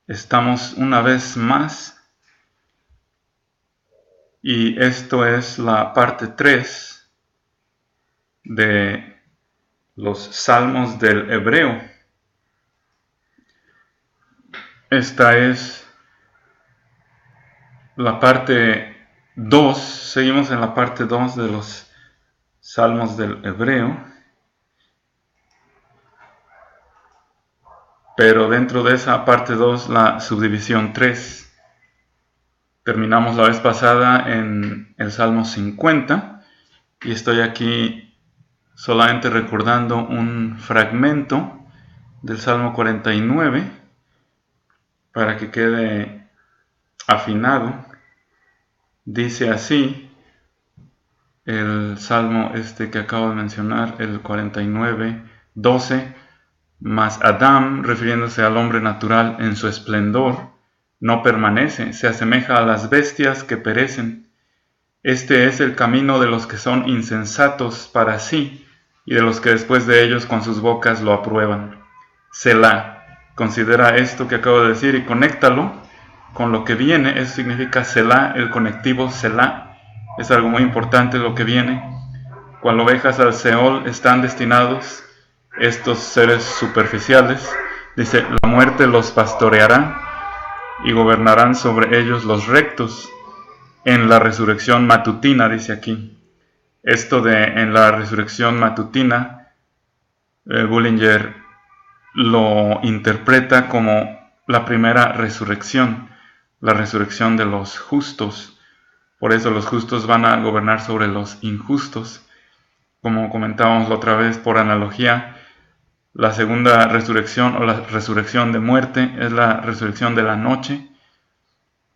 Estamos una vez más y esto es la parte 3 de los Salmos del Hebreo. Esta es la parte 2, seguimos en la parte 2 de los Salmos del Hebreo, pero dentro de esa parte 2 la subdivisión 3. Terminamos la vez pasada en el Salmo 50 y estoy aquí solamente recordando un fragmento del Salmo 49 para que quede afinado. Dice así el Salmo que acabo de mencionar, el 49:12: Mas Adán, refiriéndose al hombre natural en su esplendor, no permanece, se asemeja a las bestias que perecen. Este es el camino de los que son insensatos para sí, y de los que después de ellos con sus bocas lo aprueban. Selah. Considera esto que acabo de decir y conéctalo con lo que viene. Eso significa Selah, el conectivo Selah. Es algo muy importante lo que viene. Cual ovejas al Seol están destinados estos seres superficiales. Dice: la muerte los pastoreará y gobernarán sobre ellos los rectos en la resurrección matutina, dice aquí. Esto de en la resurrección matutina, Bullinger lo interpreta como la primera resurrección, la resurrección de los justos. Por eso los justos van a gobernar sobre los injustos. Como comentábamos la otra vez por analogía, la segunda resurrección o la resurrección de muerte es la resurrección de la noche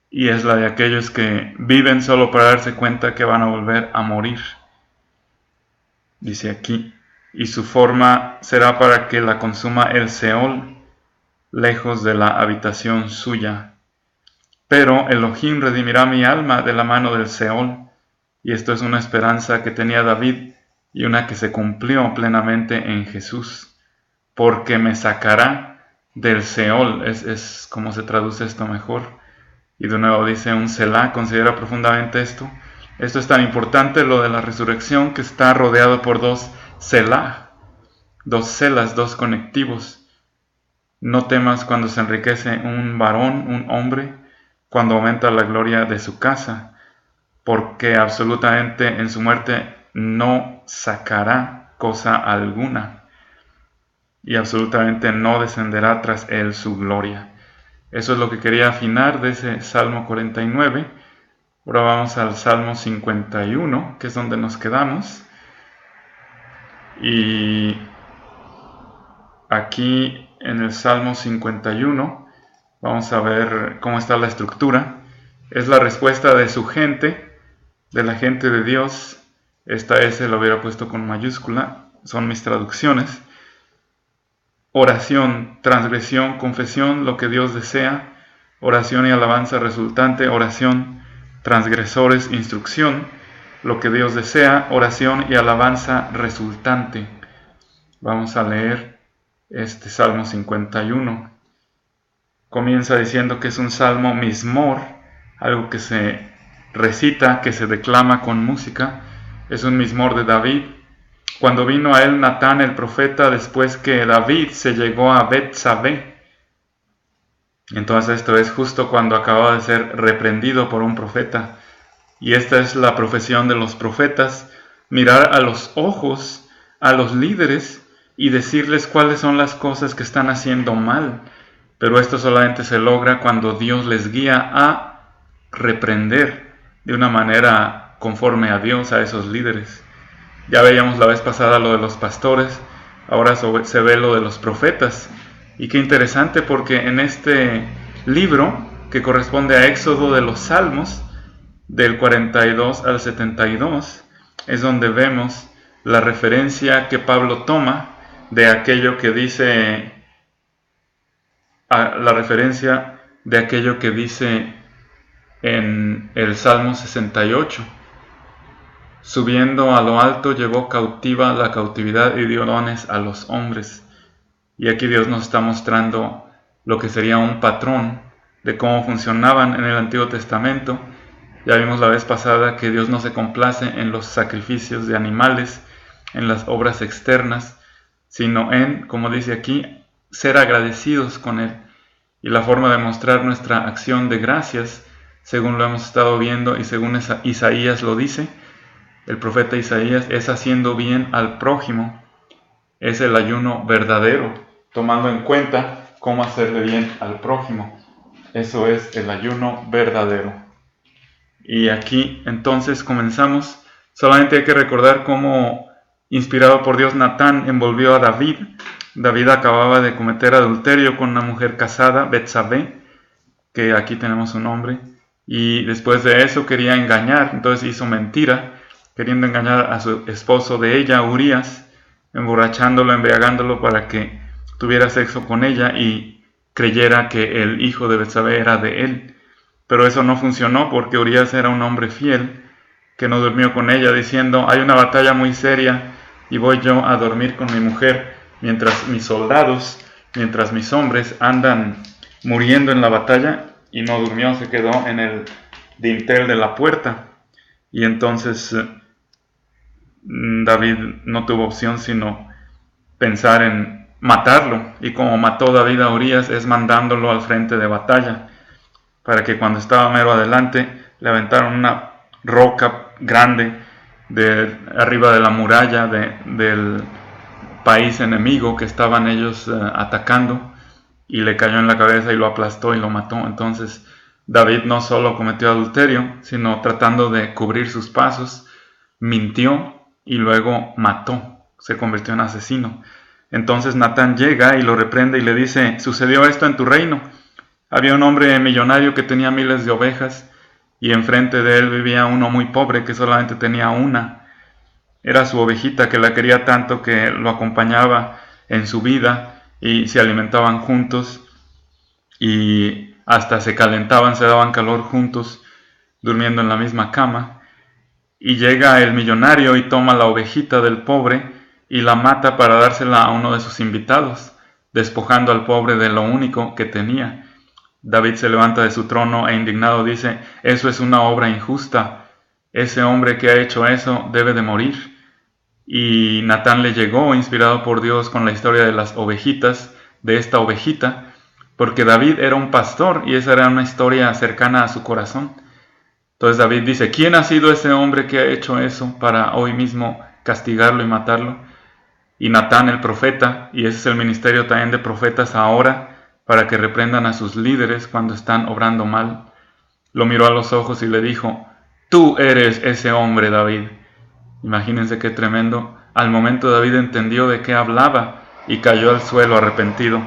y es la de aquellos que viven solo para darse cuenta que van a volver a morir. Dice aquí: y su forma será para que la consuma el Seol, lejos de la habitación suya. Pero Elohim redimirá mi alma de la mano del Seol, y esto es una esperanza que tenía David y una que se cumplió plenamente en Jesús, porque me sacará del Seol, es como se traduce esto mejor. Y de nuevo dice un Selah. Considera profundamente esto. Esto es tan importante, lo de la resurrección, que está rodeado por dos Selah, dos celas, dos conectivos. No temas cuando se enriquece un varón, un hombre, cuando aumenta la gloria de su casa, porque absolutamente en su muerte no sacará cosa alguna, y absolutamente no descenderá tras él su gloria. Eso es lo que quería afinar de ese Salmo 49. Ahora vamos al Salmo 51, que es donde nos quedamos. Y aquí en el Salmo 51 vamos a ver cómo está la estructura. Es la respuesta de su gente, de la gente de Dios. Esta S lo hubiera puesto con mayúscula, son mis traducciones. Oración, transgresión, confesión, lo que Dios desea. Oración y alabanza resultante. Oración, transgresores, instrucción, lo que Dios desea. Oración y alabanza resultante. Vamos a leer este Salmo 51. Comienza diciendo que es un salmo mismor, algo que se recita, que se declama con música. Es un mismor de David. Cuando vino a él Natán el profeta, después que David se llegó a Bet-sabé. Entonces esto es justo cuando acaba de ser reprendido por un profeta. Y esta es la profesión de los profetas: mirar a los ojos a los líderes y decirles cuáles son las cosas que están haciendo mal. Pero esto solamente se logra cuando Dios les guía a reprender de una manera conforme a Dios a esos líderes. Ya veíamos la vez pasada lo de los pastores, ahora se ve lo de los profetas. Y qué interesante, porque en este libro, que corresponde a Éxodo de los Salmos, del 42 al 72, es donde vemos la referencia que Pablo toma de aquello que dice, en el Salmo 68. Subiendo a lo alto llevó cautiva la cautividad y dio dones a los hombres. Y aquí Dios nos está mostrando lo que sería un patrón de cómo funcionaban en el Antiguo Testamento. Ya vimos la vez pasada que Dios no se complace en los sacrificios de animales, en las obras externas, sino en, como dice aquí, ser agradecidos con Él. Y la forma de mostrar nuestra acción de gracias, según lo hemos estado viendo y según Isaías lo dice, el profeta Isaías, es haciendo bien al prójimo. Es el ayuno verdadero, tomando en cuenta cómo hacerle bien al prójimo. Eso es el ayuno verdadero. Y aquí entonces comenzamos. Solamente hay que recordar cómo, inspirado por Dios, Natán envolvió a David. David acababa de cometer adulterio con una mujer casada, Betsabé, que aquí tenemos su nombre, y después de eso quería engañar, entonces hizo mentira, queriendo engañar a su esposo de ella, Urías, emborrachándolo, embriagándolo para que tuviera sexo con ella y creyera que el hijo de Betsabé era de él. Pero eso no funcionó porque Urías era un hombre fiel que no durmió con ella, diciendo: hay una batalla muy seria y voy yo a dormir con mi mujer mientras mis soldados, mientras mis hombres andan muriendo en la batalla. Y no durmió, se quedó en el dintel de la puerta. Y entonces David no tuvo opción sino pensar en matarlo. Y como mató David a Urías, es mandándolo al frente de batalla, para que cuando estaba mero adelante le aventaron una roca grande de arriba de la muralla del país enemigo que estaban ellos atacando, y le cayó en la cabeza y lo aplastó y lo mató. Entonces David no solo cometió adulterio, sino tratando de cubrir sus pasos, mintió y luego mató, se convirtió en asesino. Entonces Natán llega y lo reprende y le dice: sucedió esto en tu reino. Había un hombre millonario que tenía miles de ovejas, y enfrente de él vivía uno muy pobre que solamente tenía una. Era su ovejita, que la quería tanto que lo acompañaba en su vida y se alimentaban juntos y hasta se calentaban, se daban calor juntos, durmiendo en la misma cama. Y llega el millonario y toma la ovejita del pobre y la mata para dársela a uno de sus invitados, despojando al pobre de lo único que tenía. David se levanta de su trono e indignado dice: eso es una obra injusta, ese hombre que ha hecho eso debe de morir. Y Natán le llegó, inspirado por Dios, con la historia de las ovejitas, de esta ovejita, porque David era un pastor y esa era una historia cercana a su corazón. Entonces David dice: ¿quién ha sido ese hombre que ha hecho eso para hoy mismo castigarlo y matarlo? Y Natán, el profeta, y ese es el ministerio también de profetas ahora, para que reprendan a sus líderes cuando están obrando mal, lo miró a los ojos y le dijo: tú eres ese hombre, David. Imagínense qué tremendo. Al momento David entendió de qué hablaba y cayó al suelo arrepentido.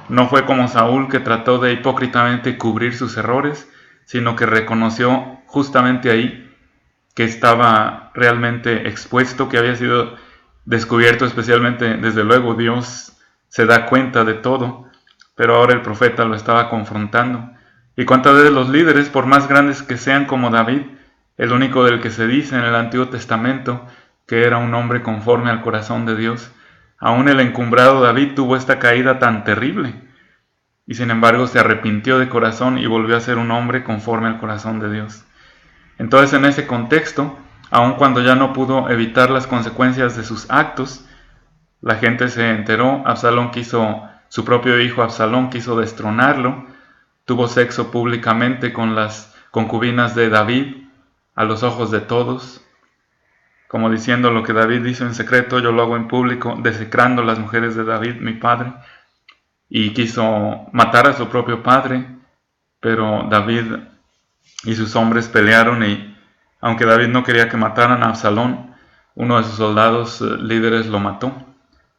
No fue como Saúl, que trató de hipócritamente cubrir sus errores, sino que reconoció justamente ahí que estaba realmente expuesto, que había sido descubierto. Especialmente, desde luego, Dios se da cuenta de todo, pero ahora el profeta lo estaba confrontando. Y cuántas veces los líderes, por más grandes que sean como David, el único del que se dice en el Antiguo Testamento que era un hombre conforme al corazón de Dios, aún el encumbrado David tuvo esta caída tan terrible, y sin embargo se arrepintió de corazón y volvió a ser un hombre conforme al corazón de Dios. Entonces, en ese contexto, aun cuando ya no pudo evitar las consecuencias de sus actos, la gente se enteró. Su propio hijo Absalón quiso destronarlo, tuvo sexo públicamente con las concubinas de David, a los ojos de todos, como diciendo: lo que David hizo en secreto, yo lo hago en público, desecrando las mujeres de David, mi padre. Y quiso matar a su propio padre, pero David y sus hombres pelearon, y aunque David no quería que mataran a Absalón, uno de sus soldados líderes lo mató,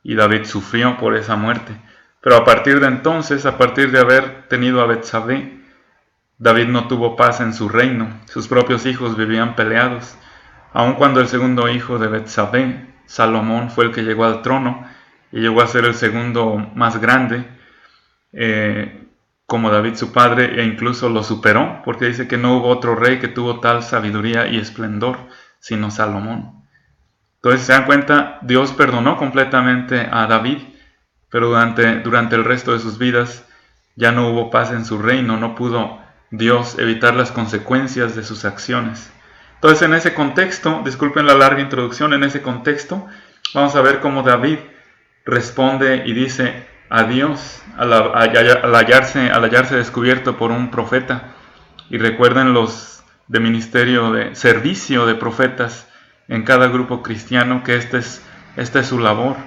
y David sufrió por esa muerte. Pero a partir de entonces, a partir de haber tenido a Betsabé, David no tuvo paz en su reino. Sus propios hijos vivían peleados. Aun cuando el segundo hijo de Betsabé, Salomón, fue el que llegó al trono y llegó a ser el segundo más grande, como David su padre, e incluso lo superó, porque dice que no hubo otro rey que tuvo tal sabiduría y esplendor sino Salomón. Entonces, se dan cuenta, Dios perdonó completamente a David, pero durante el resto de sus vidas Ya no hubo paz en su reino, no pudo Dios evitar las consecuencias de sus acciones. Entonces, en ese contexto, disculpen la larga introducción, en ese contexto vamos a ver cómo David responde y dice adiós al hallarse descubierto por un profeta. Y recuerden los de ministerio de servicio de profetas en cada grupo cristiano, que esta es su labor,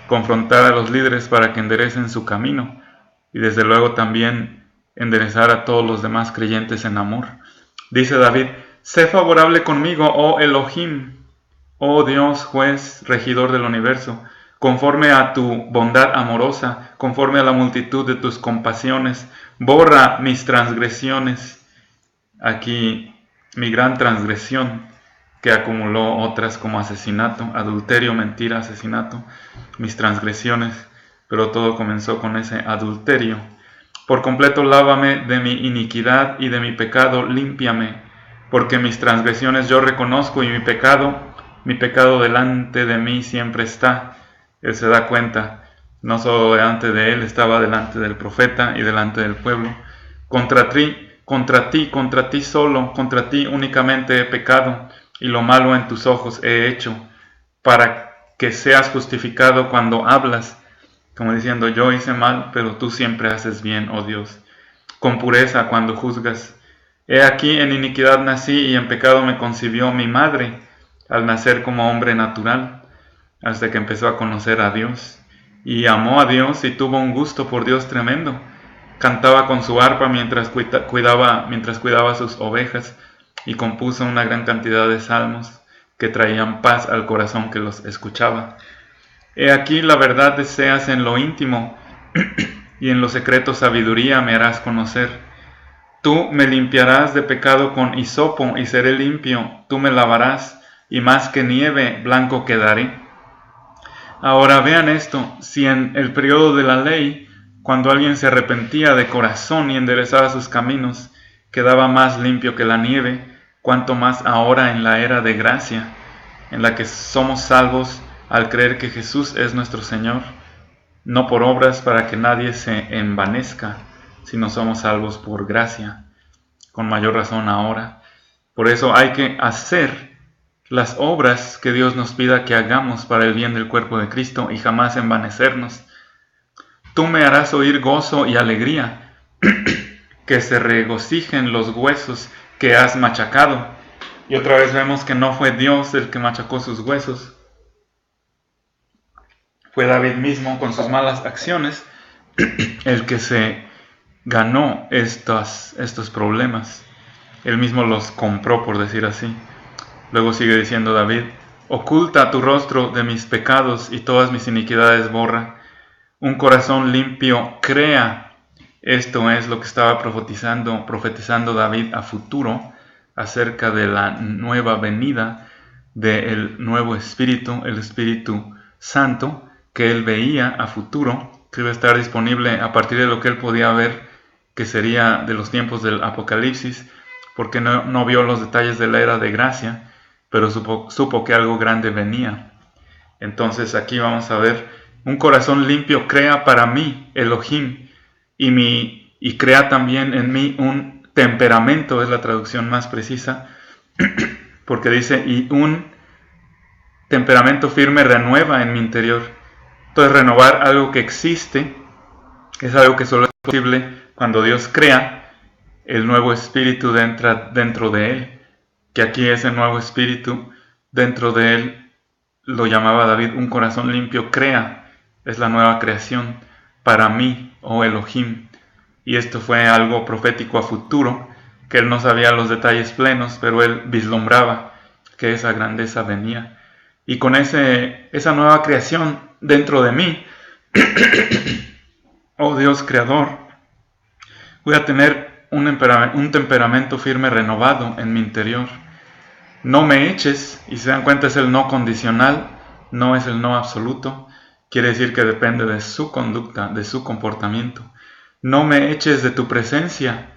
confrontar a los líderes para que enderecen su camino y desde luego también enderezar a todos los demás creyentes en amor. Dice David: sé favorable conmigo, oh Elohim, oh Dios, juez, regidor del universo, conforme a tu bondad amorosa, conforme a la multitud de tus compasiones, borra mis transgresiones. Aquí mi gran transgresión, que acumuló otras como asesinato, adulterio, mentira, asesinato, mis transgresiones, pero todo comenzó con ese adulterio. Por completo lávame de mi iniquidad y de mi pecado límpiame, porque mis transgresiones yo reconozco y mi pecado delante de mí siempre está. Él se da cuenta, no solo delante de él, estaba delante del profeta y delante del pueblo. Contra ti solo, contra ti únicamente he pecado, y lo malo en tus ojos he hecho, para que seas justificado cuando hablas, como diciendo: yo hice mal, pero tú siempre haces bien, oh Dios. Con pureza cuando juzgas. He aquí, en iniquidad nací, y en pecado me concibió mi madre, al nacer como hombre natural, hasta que empezó a conocer a Dios, y amó a Dios, y tuvo un gusto por Dios tremendo. Cantaba con su arpa mientras cuidaba sus ovejas, y compuso una gran cantidad de salmos que traían paz al corazón que los escuchaba. He aquí, la verdad deseas en lo íntimo, y en lo secreto sabiduría me harás conocer. Tú me limpiarás de pecado con hisopo, y seré limpio. Tú me lavarás, y más que nieve blanco quedaré. Ahora vean esto: si en el periodo de la ley, cuando alguien se arrepentía de corazón y enderezaba sus caminos, quedaba más limpio que la nieve, cuanto más ahora en la era de gracia, en la que somos salvos al creer que Jesús es nuestro Señor, no por obras para que nadie se envanezca, sino somos salvos por gracia, con mayor razón ahora. Por eso hay que hacer las obras que Dios nos pida que hagamos para el bien del cuerpo de Cristo y jamás envanecernos. Tú me harás oír gozo y alegría, que se regocijen los huesos que has machacado. Y otra vez vemos que no fue Dios el que machacó sus huesos, fue David mismo con sus malas acciones el que se ganó estos problemas. Él mismo los compró, por decir así. Luego sigue diciendo David: oculta tu rostro de mis pecados y todas mis iniquidades borra. Un corazón limpio crea. Esto es lo que estaba profetizando David a futuro, acerca de la nueva venida del nuevo Espíritu, el Espíritu Santo, que él veía a futuro, que iba a estar disponible a partir de lo que él podía ver, que sería de los tiempos del Apocalipsis, porque no vio los detalles de la era de gracia, pero supo que algo grande venía. Entonces aquí vamos a ver: un corazón limpio crea para mí, Elohim, y crea también en mí un temperamento, es la traducción más precisa, porque dice: y un temperamento firme renueva en mi interior. Entonces, renovar algo que existe es algo que solo es posible cuando Dios crea el nuevo espíritu dentro de él, que aquí ese nuevo espíritu dentro de él lo llamaba David un corazón limpio crea, es la nueva creación para mí, oh Elohim. Y esto fue algo profético a futuro, que él no sabía los detalles plenos, pero él vislumbraba que esa grandeza venía. Y con esa nueva creación dentro de mí, oh Dios creador, voy a tener un temperamento firme renovado en mi interior. No me eches, y se dan cuenta, es el no condicional, no es el no absoluto. Quiere decir que depende de su conducta, de su comportamiento. No me eches de tu presencia,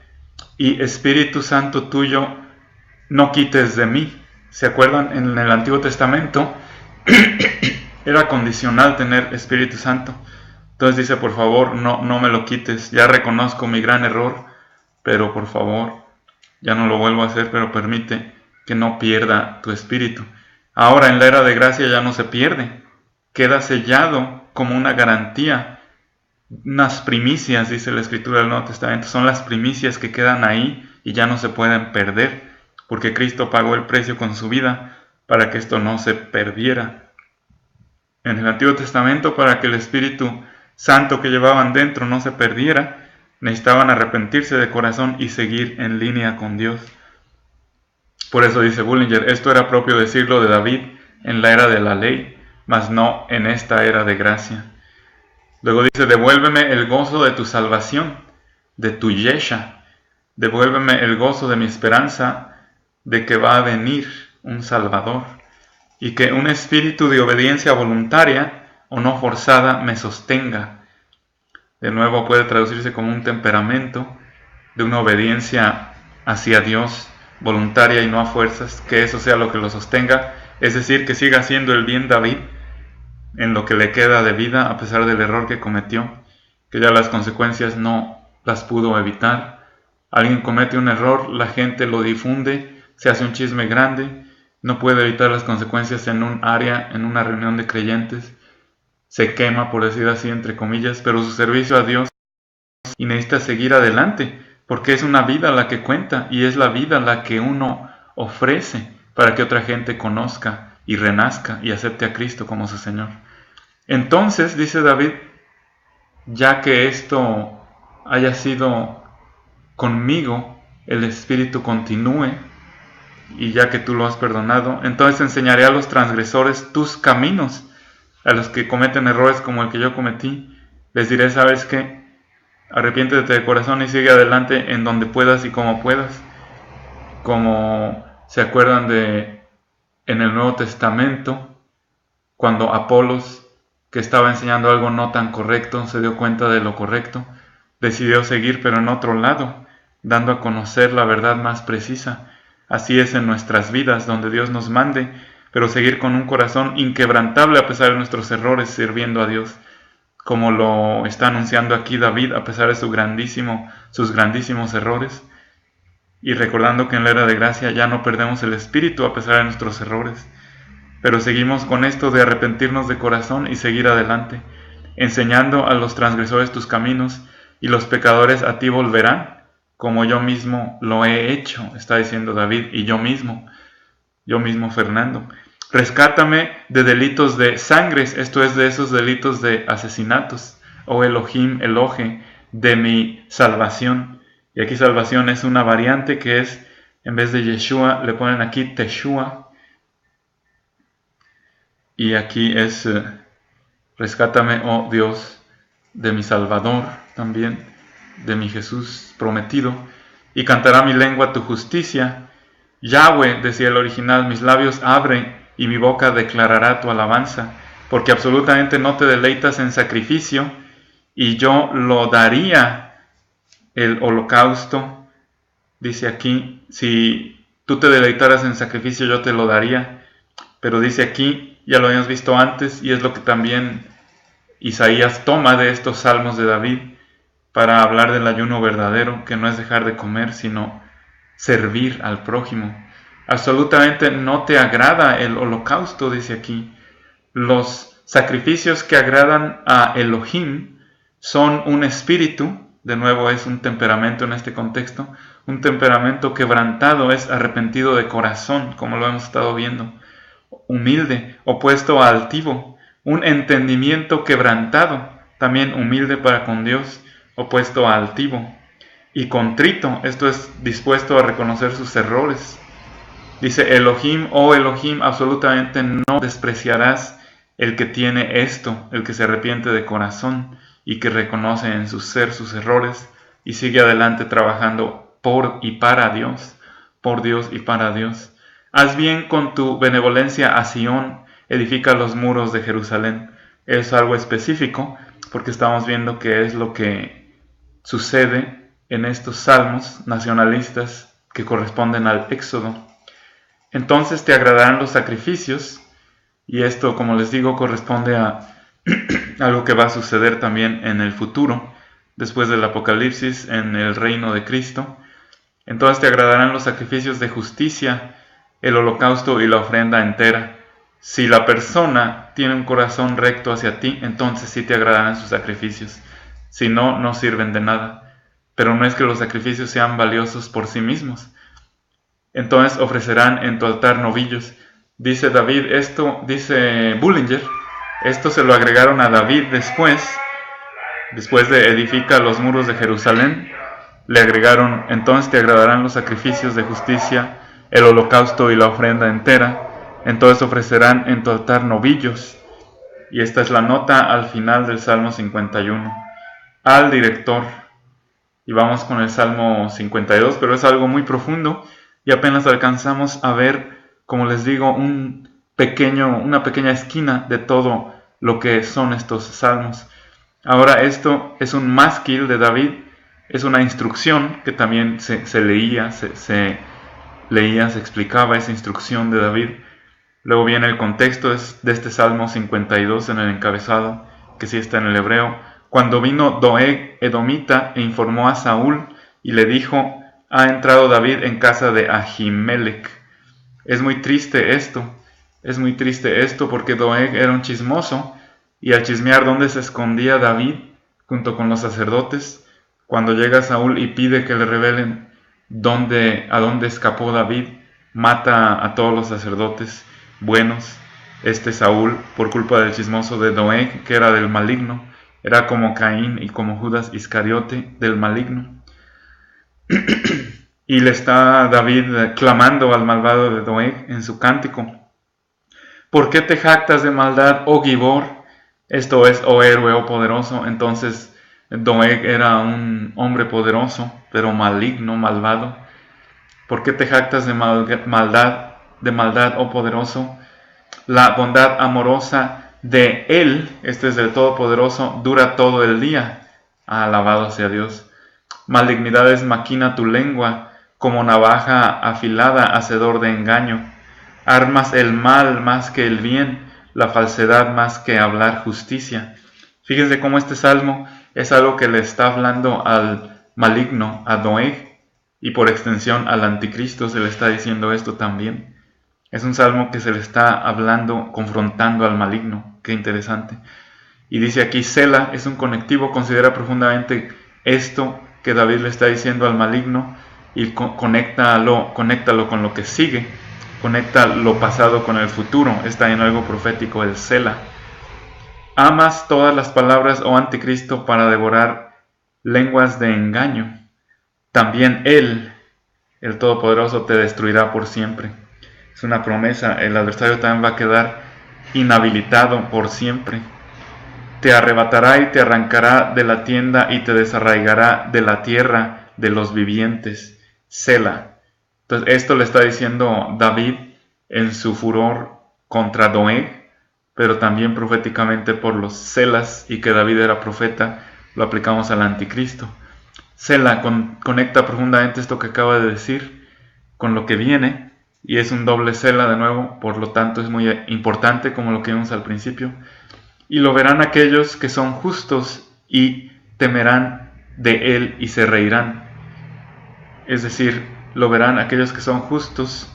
y Espíritu Santo tuyo no quites de mí. ¿Se acuerdan? En el Antiguo Testamento era condicional tener Espíritu Santo. Entonces dice, por favor, no me lo quites, ya reconozco mi gran error, pero por favor, ya no lo vuelvo a hacer, pero permite que no pierda tu espíritu. Ahora en la era de gracia ya no se pierde, queda sellado como una garantía, unas primicias, dice la Escritura del Nuevo Testamento, son las primicias que quedan ahí y ya no se pueden perder, porque Cristo pagó el precio con su vida para que esto no se perdiera. En el Antiguo Testamento, para que el Espíritu Santo que llevaban dentro no se perdiera, necesitaban arrepentirse de corazón y seguir en línea con Dios. Por eso dice Bullinger, esto era propio decirlo de David en la era de la ley, mas no en esta era de gracia. Luego dice, devuélveme el gozo de tu salvación, de tu yesha, devuélveme el gozo de mi esperanza, de que va a venir un Salvador, y que un espíritu de obediencia voluntaria o no forzada me sostenga. De nuevo puede traducirse como un temperamento de una obediencia hacia Dios, voluntaria y no a fuerzas, que eso sea lo que lo sostenga, es decir, que siga haciendo el bien David en lo que le queda de vida a pesar del error que cometió, que ya las consecuencias no las pudo evitar. Alguien comete un error, la gente lo difunde, se hace un chisme grande, no puede evitar las consecuencias en un área, en una reunión de creyentes, se quema, por decir así, entre comillas, pero su servicio a Dios y necesita seguir adelante, porque es una vida la que cuenta y es la vida la que uno ofrece para que otra gente conozca y renazca y acepte a Cristo como su Señor. Entonces, dice David, ya que esto haya sido conmigo, el Espíritu continúe, y ya que tú lo has perdonado, entonces enseñaré a los transgresores tus caminos, a los que cometen errores como el que yo cometí, les diré, ¿sabes qué? Arrepiéntete de corazón y sigue adelante en donde puedas y como puedas. Como se acuerdan de en el Nuevo Testamento, cuando Apolos, que estaba enseñando algo no tan correcto, se dio cuenta de lo correcto, decidió seguir pero en otro lado, dando a conocer la verdad más precisa. Así es en nuestras vidas, donde Dios nos mande, pero seguir con un corazón inquebrantable a pesar de nuestros errores, sirviendo a Dios, como lo está anunciando aquí David, a pesar de sus grandísimos errores, y recordando que en la era de gracia ya no perdemos el espíritu a pesar de nuestros errores, pero seguimos con esto de arrepentirnos de corazón y seguir adelante, enseñando a los transgresores tus caminos, y los pecadores a ti volverán, como yo mismo lo he hecho, está diciendo David, y yo mismo Fernando. Rescátame de delitos de sangres, esto es de esos delitos de asesinatos, oh Elohim, Elohe, de mi salvación. Y aquí salvación es una variante que es, en vez de Yeshua, le ponen aquí Teshua. Y aquí es, rescátame, oh Dios, de mi Salvador, también, de mi Jesús prometido. Y cantará mi lengua tu justicia. Yahweh, decía el original, mis labios abren y mi boca declarará tu alabanza, porque absolutamente no te deleitas en sacrificio, y yo lo daría el holocausto. Dice aquí, si tú te deleitaras en sacrificio, yo te lo daría. Pero dice aquí, ya lo habíamos visto antes, y es lo que también Isaías toma de estos salmos de David para hablar del ayuno verdadero, que no es dejar de comer, sino servir al prójimo. Absolutamente no te agrada el holocausto, dice aquí. Los sacrificios que agradan a Elohim son un espíritu, de nuevo es un temperamento en este contexto, un temperamento quebrantado, es arrepentido de corazón, como lo hemos estado viendo, humilde, opuesto a altivo, un entendimiento quebrantado, también humilde para con Dios, opuesto a altivo, y contrito, esto es dispuesto a reconocer sus errores. Dice Elohim, oh Elohim, absolutamente no despreciarás el que tiene esto, el que se arrepiente de corazón y que reconoce en su ser sus errores y sigue adelante trabajando por y para Dios, por Dios y para Dios. Haz bien con tu benevolencia a Sión, edifica los muros de Jerusalén. Es algo específico porque estamos viendo que es lo que sucede en estos salmos nacionalistas que corresponden al Éxodo. Entonces te agradarán los sacrificios, y esto, como les digo, corresponde a algo que va a suceder también en el futuro, después del Apocalipsis, en el reino de Cristo. Entonces te agradarán los sacrificios de justicia, el holocausto y la ofrenda entera. Si la persona tiene un corazón recto hacia ti, entonces sí te agradarán sus sacrificios. Si no, no sirven de nada. Pero no es que los sacrificios sean valiosos por sí mismos. Entonces ofrecerán en tu altar novillos. Dice David, dice Bullinger, esto se lo agregaron a David después de edificar los muros de Jerusalén. Le agregaron, entonces te agradarán los sacrificios de justicia, el holocausto y la ofrenda entera. Entonces ofrecerán en tu altar novillos. Y esta es la nota al final del Salmo 51. Al director. Y vamos con el Salmo 52, pero es algo muy profundo y apenas alcanzamos a ver, como les digo, una pequeña esquina de todo lo que son estos salmos. Ahora esto es un másquil de David, es una instrucción que también se leía, se explicaba esa instrucción de David. Luego viene el contexto de este Salmo 52 en el encabezado, que sí está en el hebreo. Cuando vino Doeg edomita e informó a Saúl y le dijo, ha entrado David en casa de Ahimelech. Es muy triste esto porque Doeg era un chismoso y al chismear dónde se escondía David junto con los sacerdotes, cuando llega Saúl y pide que le revelen a dónde escapó David, mata a todos los sacerdotes buenos. Saúl, por culpa del chismoso de Doeg, que era del maligno, era como Caín y como Judas Iscariote del maligno. Y le está David clamando al malvado de Doeg en su cántico. ¿Por qué te jactas de maldad, oh Gibor? Esto es, oh héroe, oh poderoso. Entonces Doeg era un hombre poderoso, pero maligno, malvado. ¿Por qué te jactas de maldad, oh poderoso? La bondad amorosa de Él, este es del Todopoderoso, dura todo el día. Alabado sea Dios. Malignidades maquina tu lengua, como navaja afilada, hacedor de engaño. Armas el mal más que el bien, la falsedad más que hablar justicia. Fíjense cómo este salmo es algo que le está hablando al maligno, a Doeg, y por extensión al anticristo se le está diciendo esto también. Es un salmo que se le está hablando, confrontando al maligno. Qué interesante. Y dice aquí, Sela es un conectivo, considera profundamente esto que David le está diciendo al maligno y conéctalo con lo que sigue. Conecta lo pasado con el futuro. Está en algo profético, el Sela. Amas todas las palabras, oh anticristo, para devorar lenguas de engaño. También Él, el Todopoderoso, te destruirá por siempre. Es una promesa, el adversario también va a quedar inhabilitado por siempre. Te arrebatará y te arrancará de la tienda y te desarraigará de la tierra de los vivientes. Sela. Entonces esto le está diciendo David en su furor contra Doeg, pero también proféticamente por los Selas, y que David era profeta, lo aplicamos al anticristo. Sela conecta profundamente esto que acaba de decir con lo que viene. Y es un doble Sela de nuevo, por lo tanto es muy importante como lo que vimos al principio. Y lo verán aquellos que son justos y temerán de él y se reirán. Es decir, lo verán aquellos que son justos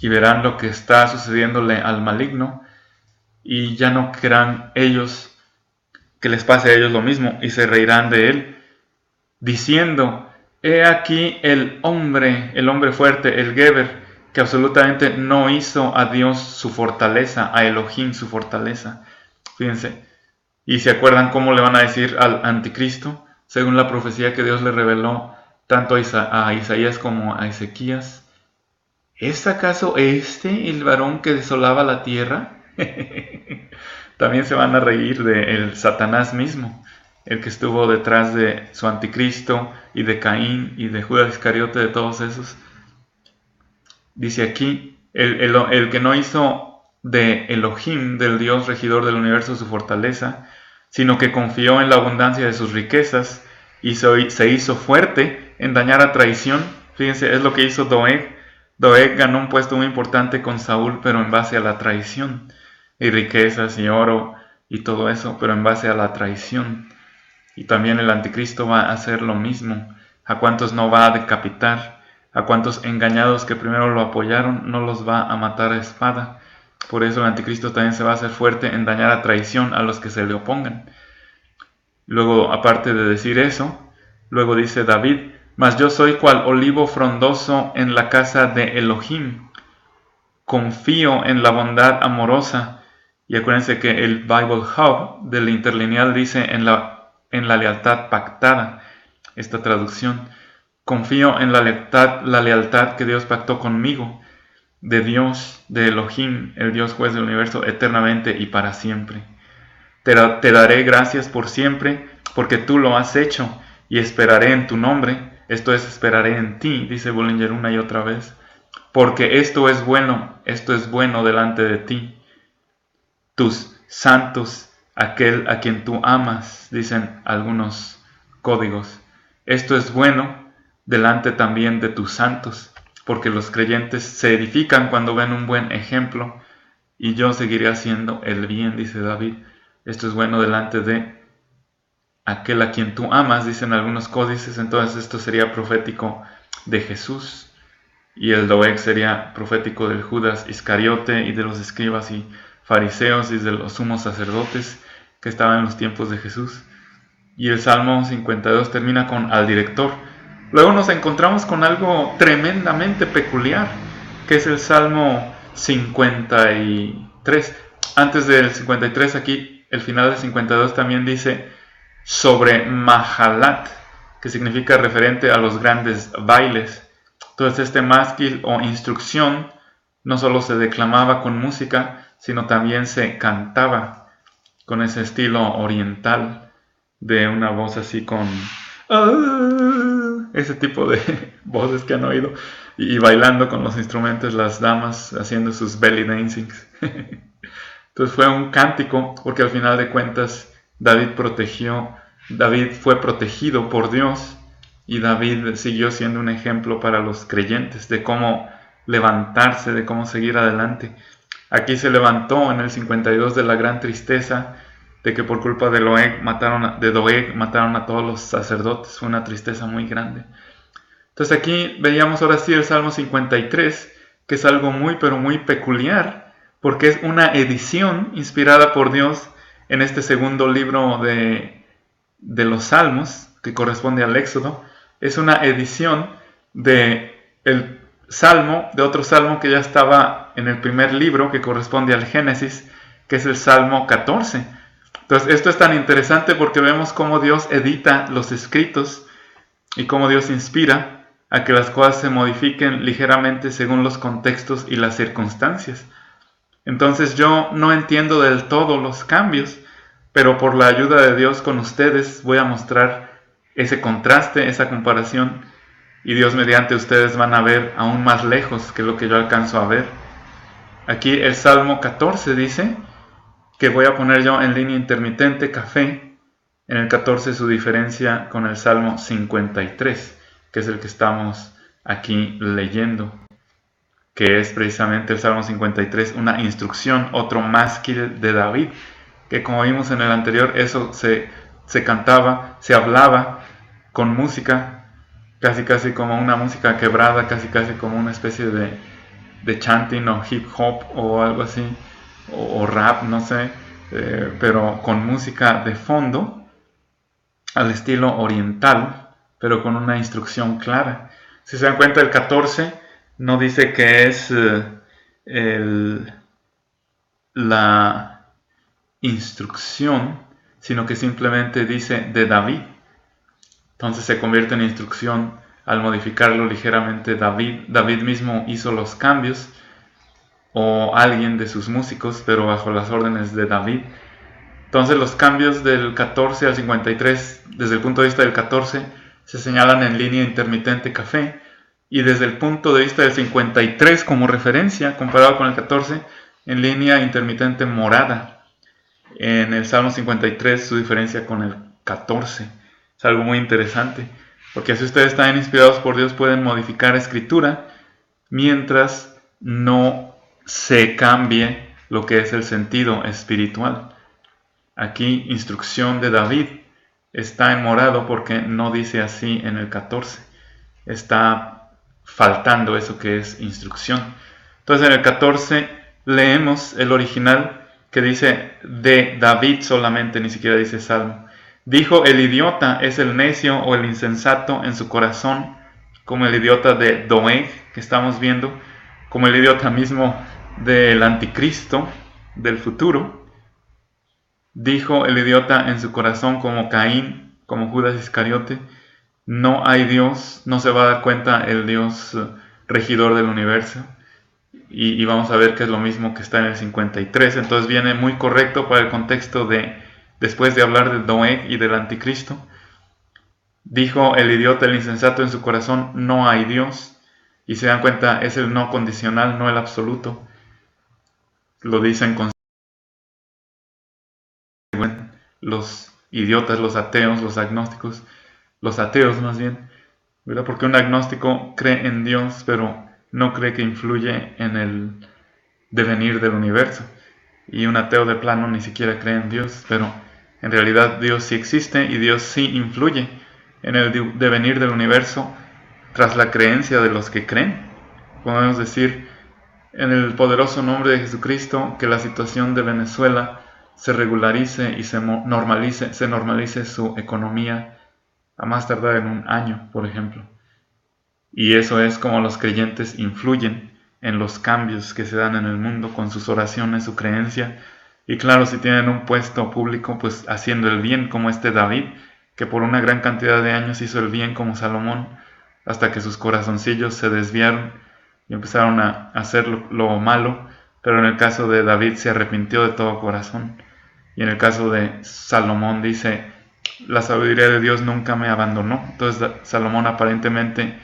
y verán lo que está sucediéndole al maligno y ya no querrán ellos que les pase a ellos lo mismo y se reirán de él, diciendo, he aquí el hombre fuerte, el Geber, que absolutamente no hizo a Dios su fortaleza, a Elohim su fortaleza. Fíjense, y se acuerdan cómo le van a decir al anticristo, según la profecía que Dios le reveló tanto a Isaías como a Ezequías. ¿Es acaso el varón que desolaba la tierra? También se van a reír del Satanás mismo, el que estuvo detrás de su anticristo y de Caín y de Judas Iscariote, de todos esos. Dice aquí, el que no hizo de Elohim, del Dios regidor del universo, su fortaleza, sino que confió en la abundancia de sus riquezas y se hizo fuerte en dañar a traición. Fíjense, es lo que hizo Doeg. Doeg ganó un puesto muy importante con Saúl, pero en base a la traición, y riquezas y oro y todo eso, pero en base a la traición. Y también el anticristo va a hacer lo mismo. A cuantos no va a decapitar, a cuantos engañados que primero lo apoyaron, no los va a matar a espada. Por eso el anticristo también se va a hacer fuerte en dañar a traición a los que se le opongan. Luego, aparte de decir eso, luego dice David: mas yo soy cual olivo frondoso en la casa de Elohim. Confío en la bondad amorosa. Y acuérdense que el Bible Hub del interlineal dice en la lealtad pactada. Esta traducción: confío en la lealtad que Dios pactó conmigo, de Dios, de Elohim, el Dios juez del universo, eternamente y para siempre. Te daré gracias por siempre, porque tú lo has hecho, y esperaré en tu nombre. Esto es, esperaré en ti, dice Bullinger una y otra vez, porque esto es bueno delante de ti. Tus santos, aquel a quien tú amas, dicen algunos códigos. Esto es bueno delante también de tus santos, porque los creyentes se edifican cuando ven un buen ejemplo, y yo seguiré haciendo el bien, dice David. Esto es bueno delante de aquel a quien tú amas, dicen algunos códices. Entonces esto sería profético de Jesús, y el Doeg sería profético del Judas Iscariote y de los escribas y fariseos y de los sumos sacerdotes que estaban en los tiempos de Jesús. Y el Salmo 52 termina con al director. Luego nos encontramos con algo tremendamente peculiar, que es el Salmo 53. Antes del 53, aquí el final del 52 también dice sobre Mahalat, que significa referente a los grandes bailes. Entonces este másquil o instrucción no solo se declamaba con música, sino también se cantaba con ese estilo oriental, de una voz así con ese tipo de voces que han oído, y bailando con los instrumentos, las damas haciendo sus belly dancings. Entonces fue un cántico, porque al final de cuentas David fue protegido por Dios, y David siguió siendo un ejemplo para los creyentes de cómo levantarse, de cómo seguir adelante. Aquí se levantó en el 52 de la gran tristeza de que por culpa de Doeg mataron a todos los sacerdotes. Fue una tristeza muy grande. Entonces aquí veíamos ahora sí el Salmo 53, que es algo muy pero muy peculiar, porque es una edición inspirada por Dios en este segundo libro de los Salmos, que corresponde al Éxodo. Es una edición de otro salmo que ya estaba en el primer libro, que corresponde al Génesis, que es el Salmo 14. Entonces esto es tan interesante porque vemos cómo Dios edita los escritos y cómo Dios inspira a que las cosas se modifiquen ligeramente según los contextos y las circunstancias. Entonces yo no entiendo del todo los cambios, pero por la ayuda de Dios con ustedes voy a mostrar ese contraste, esa comparación, y Dios mediante ustedes van a ver aún más lejos que lo que yo alcanzo a ver. Aquí el Salmo 14 dice, que voy a poner yo en línea intermitente café, en el 14 su diferencia con el Salmo 53, que es el que estamos aquí leyendo, que es precisamente el Salmo 53, una instrucción, otro másquil de David, que como vimos en el anterior, eso se cantaba, se hablaba con música, casi como una música quebrada, casi como una especie de chanting o hip hop o algo así, o rap, no sé, pero con música de fondo, al estilo oriental, pero con una instrucción clara. Si se dan cuenta, el 14 no dice que es la instrucción, sino que simplemente dice de David. Entonces se convierte en instrucción al modificarlo ligeramente David. David mismo hizo los cambios, o alguien de sus músicos, pero bajo las órdenes de David. Entonces los cambios del 14 al 53, desde el punto de vista del 14, se señalan en línea intermitente café, y desde el punto de vista del 53 como referencia, comparado con el 14, en línea intermitente morada. En el Salmo 53 su diferencia con el 14 es algo muy interesante, porque si ustedes están inspirados por Dios pueden modificar escritura mientras no se cambie lo que es el sentido espiritual. Aquí, instrucción de David, está en morado porque no dice así en el 14. Está faltando eso que es instrucción. Entonces en el 14 leemos el original que dice de David solamente, ni siquiera dice salmo. Dijo: el idiota es el necio o el insensato en su corazón, como el idiota de Doeg que estamos viendo, como el idiota mismo del anticristo del futuro. Dijo el idiota en su corazón, como Caín, como Judas Iscariote: no hay Dios, no se va a dar cuenta el Dios regidor del universo. Y vamos a ver que es lo mismo que está en el 53. Entonces viene muy correcto para el contexto de, después de hablar de Doeg y del anticristo. Dijo el idiota, el insensato en su corazón: no hay Dios. Y se dan cuenta, es el no condicional, no el absoluto. Lo dicen con los idiotas, los ateos, los agnósticos, los ateos más bien, ¿verdad? Porque un agnóstico cree en Dios, pero no cree que influye en el devenir del universo. Y un ateo de plano ni siquiera cree en Dios, pero en realidad Dios sí existe y Dios sí influye en el devenir del universo tras la creencia de los que creen. Podemos decir, en el poderoso nombre de Jesucristo, que la situación de Venezuela se regularice y se normalice su economía a más tardar en un año, por ejemplo. Y eso es como los creyentes influyen en los cambios que se dan en el mundo con sus oraciones, su creencia. Y claro, si tienen un puesto público, pues haciendo el bien, como este David, que por una gran cantidad de años hizo el bien como Salomón, hasta que sus corazoncillos se desviaron y empezaron a hacer lo malo. Pero en el caso de David se arrepintió de todo corazón. Y en el caso de Salomón dice: la sabiduría de Dios nunca me abandonó. Entonces Salomón aparentemente,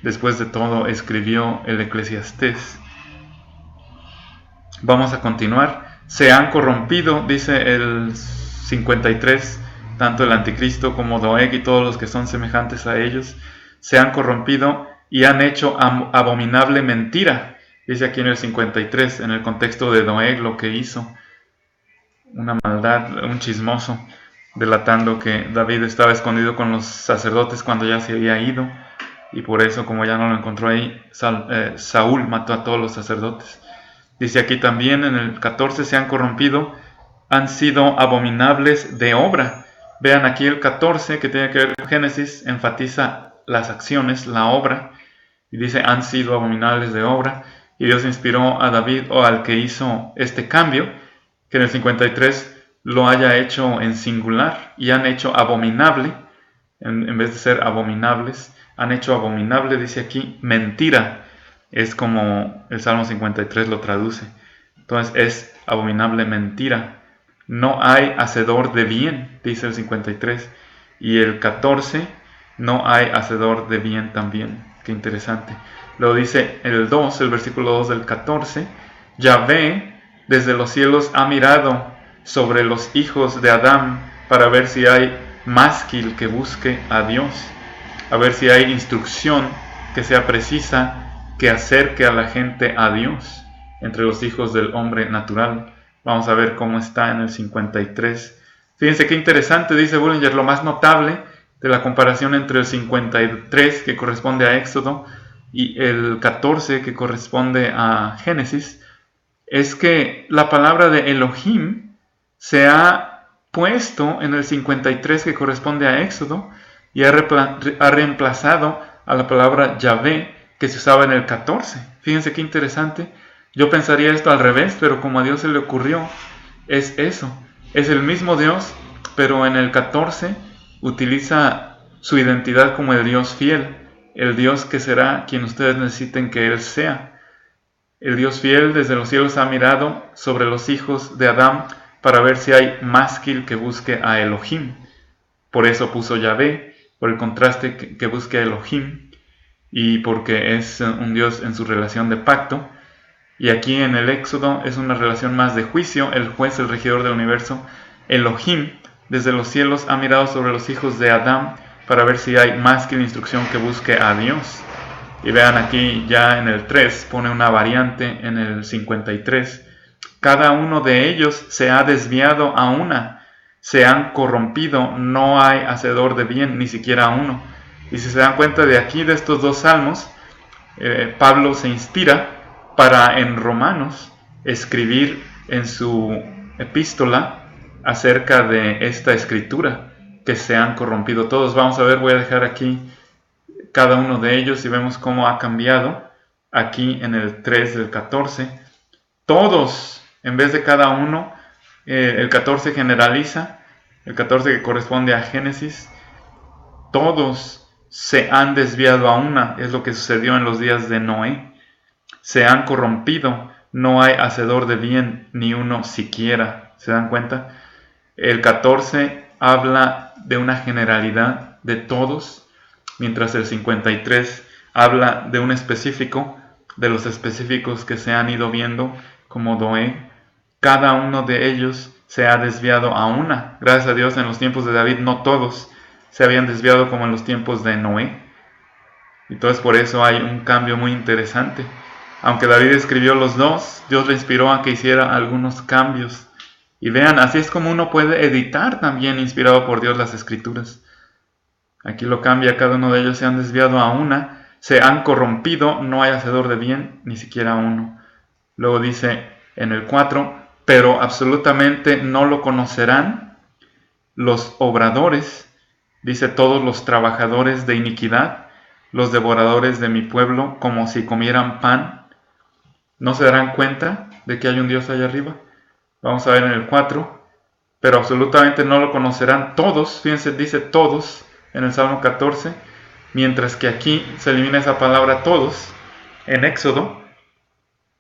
después de todo, escribió el Eclesiastés. Vamos a continuar. Se han corrompido, dice el 53, tanto el anticristo como Doeg y todos los que son semejantes a ellos, se han corrompido y han hecho abominable mentira. Dice aquí en el 53, en el contexto de Doeg, lo que hizo, una maldad, un chismoso, delatando que David estaba escondido con los sacerdotes cuando ya se había ido, y por eso, como ya no lo encontró ahí, Saúl mató a todos los sacerdotes. Dice aquí también en el 14: se han corrompido, han sido abominables de obra. Vean aquí el 14, que tiene que ver con Génesis, enfatiza las acciones, la obra, y dice: han sido abominables de obra. Y Dios inspiró a David, o al que hizo este cambio, que en el 53 lo haya hecho en singular, y han hecho abominable, en vez de ser abominables, han hecho abominable, dice aquí, mentira. Es como el Salmo 53 lo traduce. Entonces es abominable mentira. No hay hacedor de bien, dice el 53. Y el 14, no hay hacedor de bien también. Qué interesante. Luego dice el 2, el versículo 2 del 14: Yahvé desde los cielos ha mirado sobre los hijos de Adán para ver si hay másquil que busque a Dios, a ver si hay instrucción que sea precisa, que acerque a la gente a Dios entre los hijos del hombre natural. Vamos a ver cómo está en el 53. Fíjense qué interesante, dice Bullinger: lo más notable de la comparación entre el 53, que corresponde a Éxodo, y el 14, que corresponde a Génesis, es que la palabra de Elohim se ha puesto en el 53, que corresponde a Éxodo, y ha reemplazado a la palabra Yahvé, que se usaba en el 14. Fíjense qué interesante. Yo pensaría esto al revés, pero como a Dios se le ocurrió, es eso. Es el mismo Dios, pero en el 14 utiliza su identidad como el Dios fiel, el Dios que será quien ustedes necesiten que Él sea. El Dios fiel desde los cielos ha mirado sobre los hijos de Adán para ver si hay másquil que busque a Elohim. Por eso puso Yahvé, por el contraste que busque a Elohim, y porque es un Dios en su relación de pacto. Y aquí en el Éxodo es una relación más de juicio, el juez, el regidor del universo. Elohim desde los cielos ha mirado sobre los hijos de Adán para ver si hay másquil, instrucción que busque a Dios. Y vean aquí ya en el 3, pone una variante en el 53. Cada uno de ellos se ha desviado a una. se han corrompido, no hay hacedor de bien, ni siquiera uno. Y si se dan cuenta de aquí, de estos dos salmos, Pablo se inspira para en Romanos escribir en su epístola acerca de esta escritura, que se han corrompido todos. Vamos a ver, voy a dejar aquí cada uno de ellos y vemos cómo ha cambiado aquí en el 3 del 14. Todos, en vez de cada uno, el 14 generaliza, el 14 que corresponde a Génesis, todos se han desviado a una, es lo que sucedió en los días de Noé. Se han corrompido, no hay hacedor de bien, ni uno siquiera. ¿Se dan cuenta? El 14 habla de una generalidad de todos, mientras el 53 habla de un específico, de los específicos que se han ido viendo, como Noé. Cada uno de ellos se ha desviado a una. Gracias a Dios, en los tiempos de David no todos se habían desviado como en los tiempos de Noé. Entonces por eso hay un cambio muy interesante. Aunque David escribió los dos, Dios le inspiró a que hiciera algunos cambios. Y vean, así es como uno puede editar también, inspirado por Dios, las escrituras. Aquí lo cambia, cada uno de ellos se han desviado a una, se han corrompido, no hay hacedor de bien, ni siquiera uno. Luego dice en el 4, pero absolutamente no lo conocerán los obradores, dice todos los trabajadores de iniquidad, los devoradores de mi pueblo, como si comieran pan. ¿No se darán cuenta de que hay un Dios allá arriba? Vamos a ver en el 4, pero absolutamente no lo conocerán todos, fíjense, dice todos en el Salmo 14, mientras que aquí se elimina esa palabra todos en Éxodo,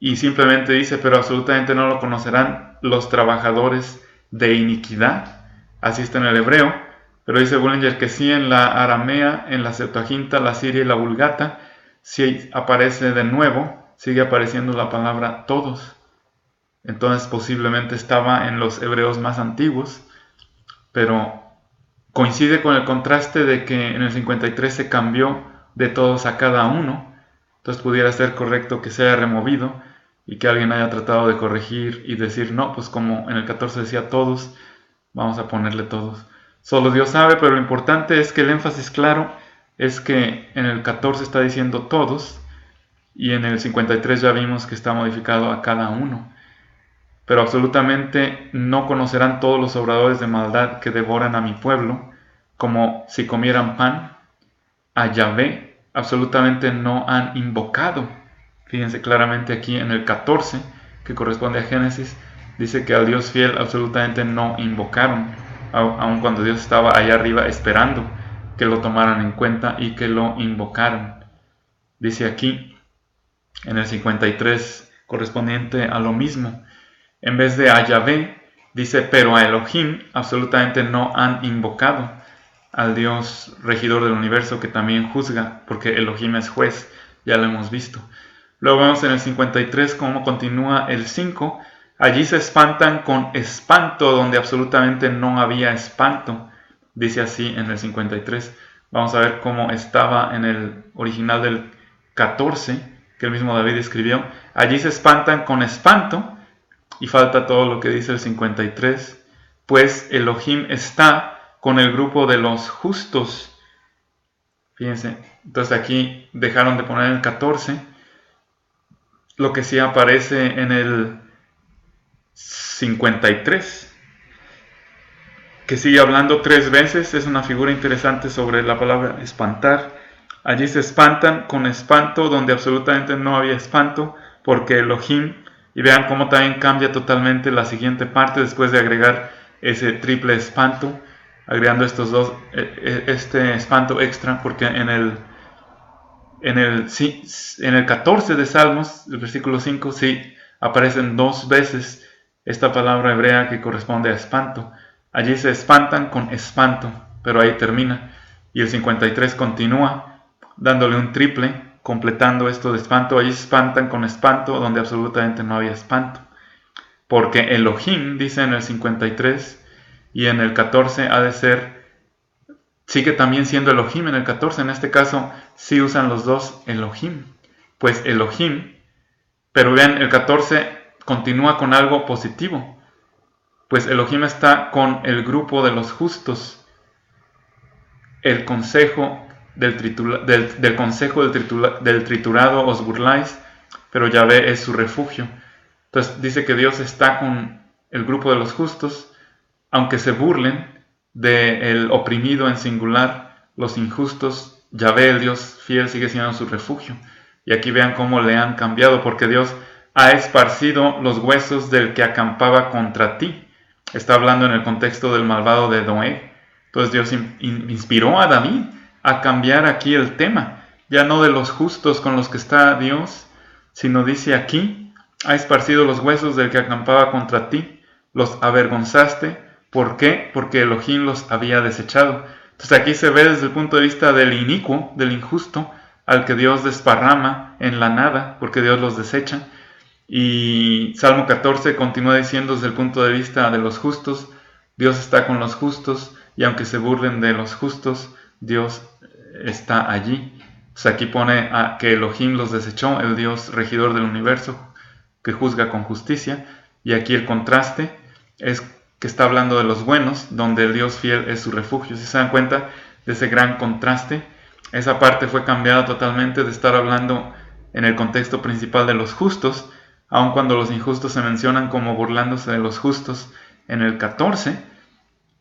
y simplemente dice, pero absolutamente no lo conocerán los trabajadores de iniquidad. Así está en el hebreo, pero dice Bullinger que sí en la aramea, en la Septuaginta, la Siria y la Vulgata, sí aparece de nuevo, sigue apareciendo la palabra todos. Entonces posiblemente estaba en los hebreos más antiguos, pero coincide con el contraste de que en el 53 se cambió de todos a cada uno. Entonces pudiera ser correcto que se haya removido y que alguien haya tratado de corregir y decir, no, pues como en el 14 decía todos, vamos a ponerle todos. Solo Dios sabe, pero lo importante es que el énfasis claro es que en el 14 está diciendo todos y en el 53 ya vimos que está modificado a cada uno. Pero absolutamente no conocerán todos los obradores de maldad que devoran a mi pueblo, como si comieran pan. A Yahvé absolutamente no han invocado. Fíjense claramente aquí en el 14, que corresponde a Génesis, dice que al Dios fiel absolutamente no invocaron, aun cuando Dios estaba allá arriba esperando que lo tomaran en cuenta y que lo invocaran. Dice aquí en el 53, correspondiente a lo mismo, en vez de a Yahvé, dice, pero a Elohim absolutamente no han invocado, al Dios regidor del universo que también juzga, porque Elohim es juez, ya lo hemos visto. Luego vemos en el 53 cómo continúa el 5, allí se espantan con espanto donde absolutamente no había espanto, dice así en el 53. Vamos a ver cómo estaba en el original del 14, que el mismo David escribió, allí se espantan con espanto, y falta todo lo que dice el 53, pues Elohim está con el grupo de los justos. Fíjense, entonces aquí dejaron de poner el 14, lo que sí aparece en el 53, que sigue hablando 3 veces, es una figura interesante sobre la palabra espantar. Allí se espantan con espanto donde absolutamente no había espanto, porque Elohim. Y vean cómo también cambia totalmente la siguiente parte después de agregar ese triple espanto, agregando estos dos, este espanto extra, porque en el 14 de Salmos, el versículo 5, sí aparecen 2 veces esta palabra hebrea que corresponde a espanto. Allí se espantan con espanto, pero ahí termina. Y el 53 continúa dándole un triple, completando esto de espanto. Allí se espantan con espanto donde absolutamente no había espanto. Porque Elohim, dice en el 53, y en el 14 ha de ser, sigue también siendo Elohim en el 14, en este caso sí usan los dos Elohim. Pues Elohim, pero vean, el 14 continúa con algo positivo. pues Elohim está con el grupo de los justos. El consejo del consejo del triturado os burláis, pero Yahvé es su refugio. Entonces dice que Dios está con el grupo de los justos, aunque se burlen del oprimido en singular, los injustos, Yahvé, el Dios fiel, sigue siendo su refugio. Y aquí vean cómo le han cambiado, porque Dios ha esparcido los huesos del que acampaba contra ti. Está hablando en el contexto del malvado de Doeg. Entonces Dios inspiró a David a cambiar aquí el tema, ya no de los justos con los que está Dios, sino dice aquí, ha esparcido los huesos del que acampaba contra ti, los avergonzaste. ¿Por qué? Porque Elohim los había desechado. Entonces aquí se ve desde el punto de vista del inicuo, del injusto, al que Dios desparrama en la nada, porque Dios los desecha. Y Salmo 14 continúa diciendo desde el punto de vista de los justos, Dios está con los justos, y aunque se burlen de los justos, Dios está allí. Entonces aquí pone que Elohim los desechó, el Dios regidor del universo, que juzga con justicia. Y aquí el contraste es que está hablando de los buenos, donde el Dios fiel es su refugio. Si se dan cuenta de ese gran contraste, esa parte fue cambiada totalmente de estar hablando en el contexto principal de los justos, aun cuando los injustos se mencionan como burlándose de los justos en el 14.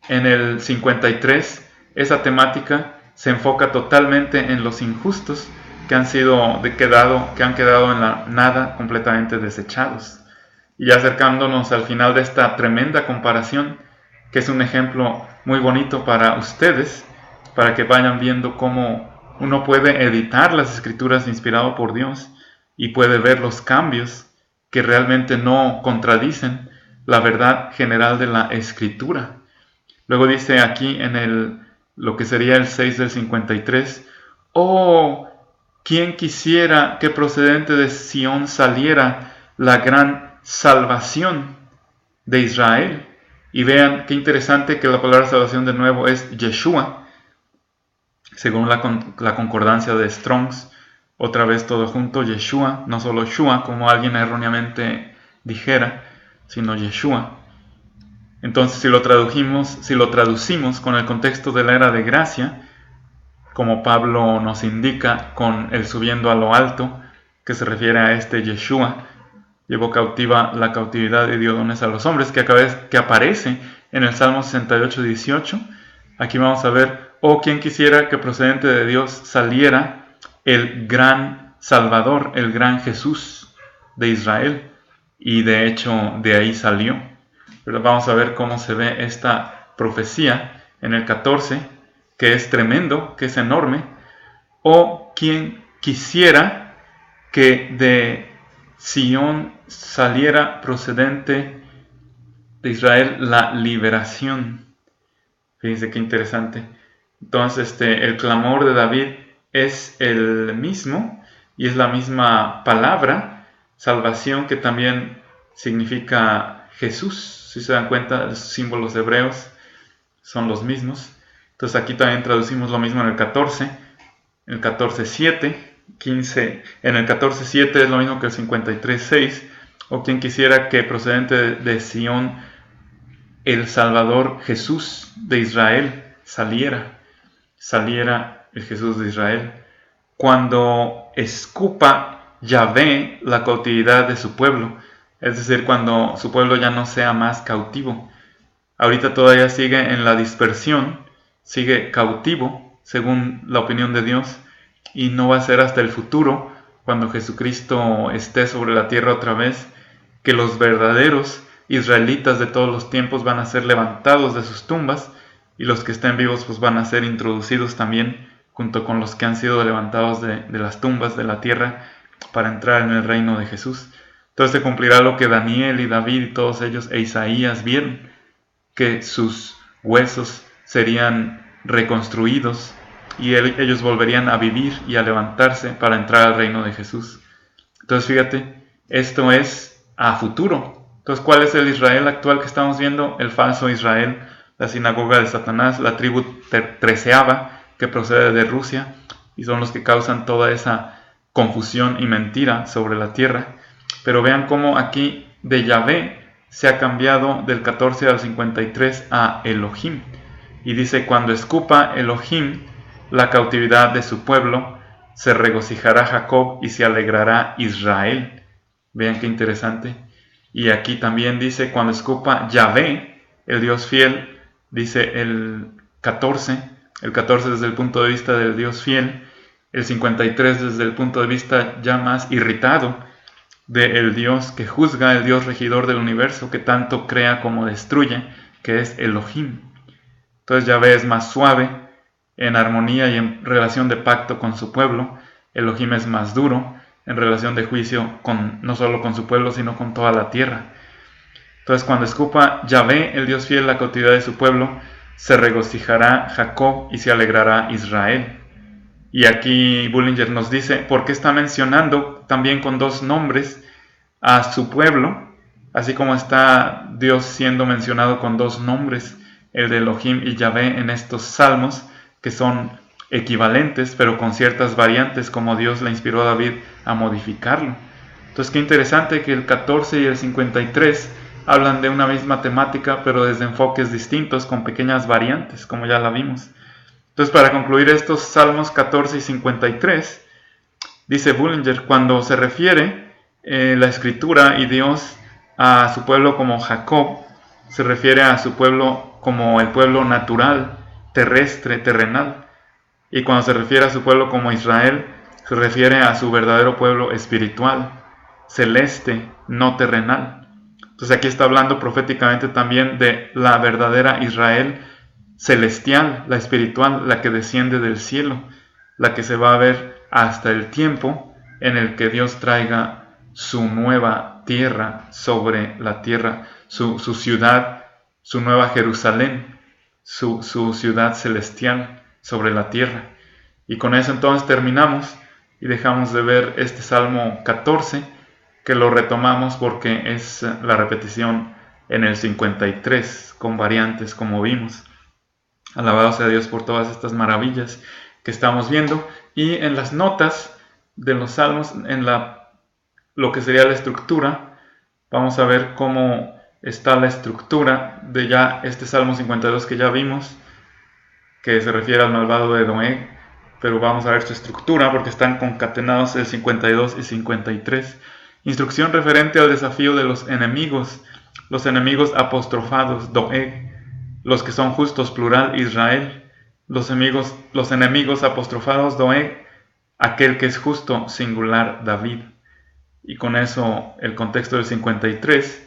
En el 53, esa temática se enfoca totalmente en los injustos que han quedado en la nada, completamente desechados. Y ya acercándonos al final de esta tremenda comparación, que es un ejemplo muy bonito para ustedes, para que vayan viendo cómo uno puede editar las escrituras inspirado por Dios y puede ver los cambios que realmente no contradicen la verdad general de la escritura. Luego dice aquí en lo que sería el 6 del 53, oh, ¿quién quisiera que procedente de Sión saliera la gran salvación de Israel? Y vean qué interesante que la palabra salvación de nuevo es Yeshua, según la concordancia de Strongs, otra vez todo junto, Yeshua, no solo Shua, como alguien erróneamente dijera, sino Yeshua. Entonces, si lo traducimos con el contexto de la era de gracia, como Pablo nos indica con el subiendo a lo alto, que se refiere a este Yeshua, llevó cautiva la cautividad y dio dones a los hombres, que aparece en el Salmo 68, 18. Aquí vamos a ver, oh, quien quisiera que procedente de Dios saliera el gran Salvador, el gran Jesús de Israel. Y de hecho, de ahí salió. Pero vamos a ver cómo se ve esta profecía en el 14, que es tremendo, que es enorme. O quien quisiera que de Sión saliera procedente de Israel la liberación. Fíjense qué interesante. Entonces, el clamor de David es el mismo y es la misma palabra, salvación, que también significa Jesús. Si se dan cuenta, los símbolos hebreos son los mismos. Entonces aquí también traducimos lo mismo en el 14, en el 14.7, 15, en el 14.7 es lo mismo que el 53.6, o quien quisiera que procedente de Sión el Salvador Jesús de Israel saliera el Jesús de Israel, cuando escupa Yahvé la cautividad de su pueblo, es decir, cuando su pueblo ya no sea más cautivo. Ahorita todavía sigue en la dispersión, sigue cautivo, según la opinión de Dios, y no va a ser hasta el futuro, cuando Jesucristo esté sobre la tierra otra vez, que los verdaderos israelitas de todos los tiempos van a ser levantados de sus tumbas, y los que estén vivos pues van a ser introducidos también junto con los que han sido levantados de las tumbas de la tierra para entrar en el reino de Jesús. Entonces se cumplirá lo que Daniel y David y todos ellos e Isaías vieron, que sus huesos serían reconstruidos y ellos volverían a vivir y a levantarse para entrar al reino de Jesús. Entonces fíjate, esto es a futuro. Entonces, ¿cuál es el Israel actual que estamos viendo? El falso Israel, la sinagoga de Satanás, la tribu treceava que procede de Rusia, y son los que causan toda esa confusión y mentira sobre la tierra. Pero vean cómo aquí de Yahvé se ha cambiado del 14 al 53 a Elohim. Y dice, cuando escupa Elohim la cautividad de su pueblo, se regocijará Jacob y se alegrará Israel. Vean qué interesante. Y aquí también dice, cuando escupa Yahvé, el Dios fiel, dice el 14 desde el punto de vista del Dios fiel, el 53 desde el punto de vista ya más irritado del Dios que juzga, el Dios regidor del universo, que tanto crea como destruye, que es Elohim. Entonces Yahvé es más suave, en armonía y en relación de pacto con su pueblo. Elohim es más duro, en relación de juicio no solo con su pueblo, sino con toda la tierra. Entonces cuando escupa Yahvé, el Dios fiel, la cautividad de su pueblo, se regocijará Jacob y se alegrará Israel. Y aquí Bullinger nos dice, ¿por qué está mencionando también con dos nombres a su pueblo? Así como está Dios siendo mencionado con dos nombres, el de Elohim y Yahvé en estos salmos, que son equivalentes, pero con ciertas variantes, como Dios le inspiró a David a modificarlo. Entonces, qué interesante que el 14 y el 53 hablan de una misma temática, pero desde enfoques distintos, con pequeñas variantes, como ya la vimos. Entonces, para concluir estos Salmos 14 y 53, dice Bullinger, cuando se refiere la Escritura y Dios a su pueblo como Jacob, se refiere a su pueblo como el pueblo natural, terrestre, terrenal. Y cuando se refiere a su pueblo como Israel, se refiere a su verdadero pueblo espiritual, celeste, no terrenal. Entonces aquí está hablando proféticamente también de la verdadera Israel celestial, la espiritual, la que desciende del cielo, la que se va a ver hasta el tiempo en el que Dios traiga su nueva tierra sobre la tierra, su ciudad, su nueva Jerusalén, su ciudad celestial sobre la tierra. Y con eso entonces terminamos y dejamos de ver este Salmo 14, que lo retomamos porque es la repetición en el 53, con variantes como vimos. Alabado sea Dios por todas estas maravillas que estamos viendo. Y en las notas de los salmos, en lo que sería la estructura, vamos a ver cómo está la estructura de ya este Salmo 52 que ya vimos, que se refiere al malvado de Doeg, pero vamos a ver su estructura porque están concatenados el 52 y 53. Instrucción referente al desafío de los enemigos apostrofados, Doeg, los que son justos, plural, Israel, los enemigos apostrofados, Doeg, aquel que es justo, singular, David. Y con eso el contexto del 53,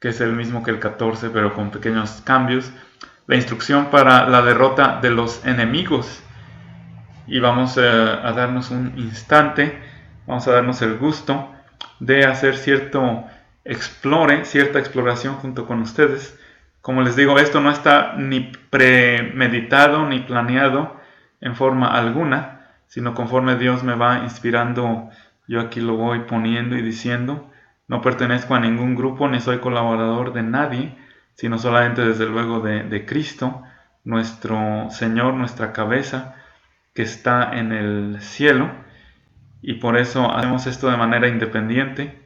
que es el mismo que el 14, pero con pequeños cambios, la instrucción para la derrota de los enemigos. Y vamos a darnos un instante, vamos a darnos el gusto de hacer cierta exploración junto con ustedes. Como les digo, esto no está ni premeditado ni planeado en forma alguna, sino conforme Dios me va inspirando, yo aquí lo voy poniendo y diciendo. No pertenezco a ningún grupo ni soy colaborador de nadie, sino solamente desde luego de Cristo, nuestro Señor, nuestra cabeza, que está en el cielo, y por eso hacemos esto de manera independiente.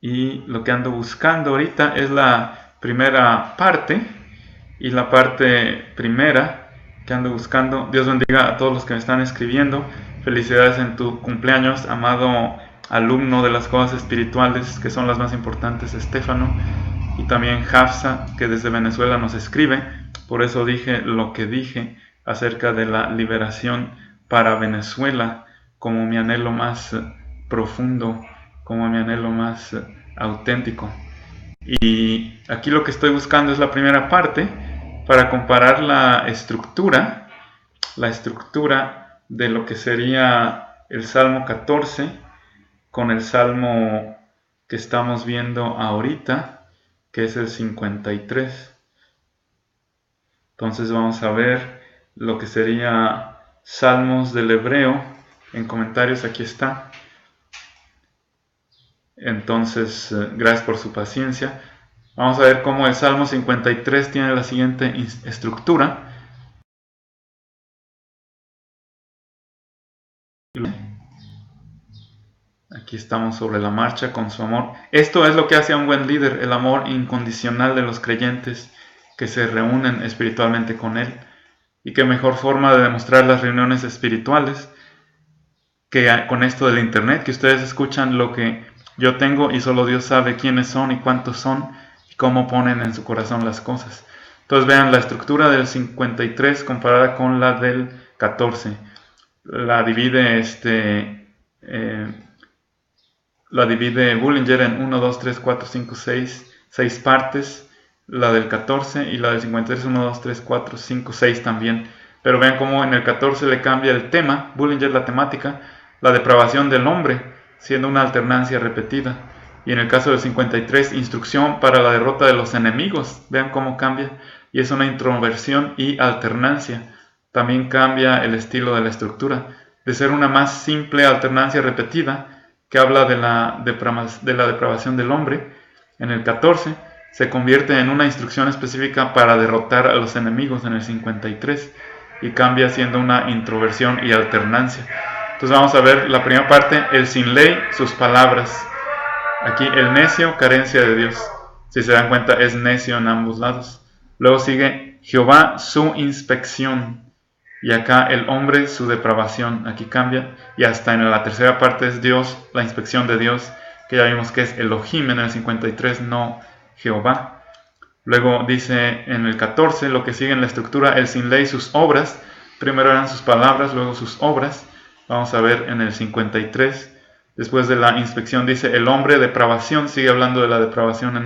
Y lo que ando buscando ahorita es la primera parte, y la parte primera que ando buscando, Dios bendiga a todos los que me están escribiendo. Felicidades en tu cumpleaños, amado alumno de las cosas espirituales, que son las más importantes, Estefano, y también Hafsa, que desde Venezuela nos escribe. Por eso dije lo que dije acerca de la liberación para Venezuela como mi anhelo más profundo, como mi anhelo más auténtico. Y aquí lo que estoy buscando es la primera parte para comparar la estructura de lo que sería el Salmo 14 con el Salmo que estamos viendo ahorita, que es el 53. Entonces vamos a ver lo que sería Salmos del Hebreo. En comentarios aquí está. Entonces, gracias por su paciencia. Vamos a ver cómo el Salmo 53 tiene la siguiente estructura. Aquí estamos sobre la marcha con su amor. Esto es lo que hace a un buen líder, el amor incondicional de los creyentes que se reúnen espiritualmente con él. Y qué mejor forma de demostrar las reuniones espirituales que con esto del internet, que ustedes escuchan lo que yo tengo y solo Dios sabe quiénes son y cuántos son y cómo ponen en su corazón las cosas. Entonces vean la estructura del 53 comparada con la del 14. La divide Bullinger en 1, 2, 3, 4, 5, 6 partes. La del 14 y la del 53, 1, 2, 3, 4, 5, 6 también. Pero vean cómo en el 14 le cambia el tema, Bullinger la temática, la depravación del hombre, siendo una alternancia repetida. Y en el caso del 53, instrucción para la derrota de los enemigos. Vean cómo cambia. Y es una introversión y alternancia. También cambia el estilo de la estructura. De ser una más simple alternancia repetida, que habla de la depravación del hombre, en el 14 se convierte en una instrucción específica para derrotar a los enemigos en el 53 y cambia siendo una introversión y alternancia. Entonces vamos a ver la primera parte, el sin ley, sus palabras. Aquí el necio, carencia de Dios. Si se dan cuenta, es necio en ambos lados. Luego sigue Jehová, su inspección. Y acá el hombre, su depravación. Aquí cambia. Y hasta en la tercera parte es Dios, la inspección de Dios, que ya vimos que es Elohim en el 53, no Jehová. Luego dice en el 14, lo que sigue en la estructura, el sin ley, sus obras. Primero eran sus palabras, luego sus obras. Vamos a ver en el 53. Después de la inspección dice el hombre, depravación. Sigue hablando de la depravación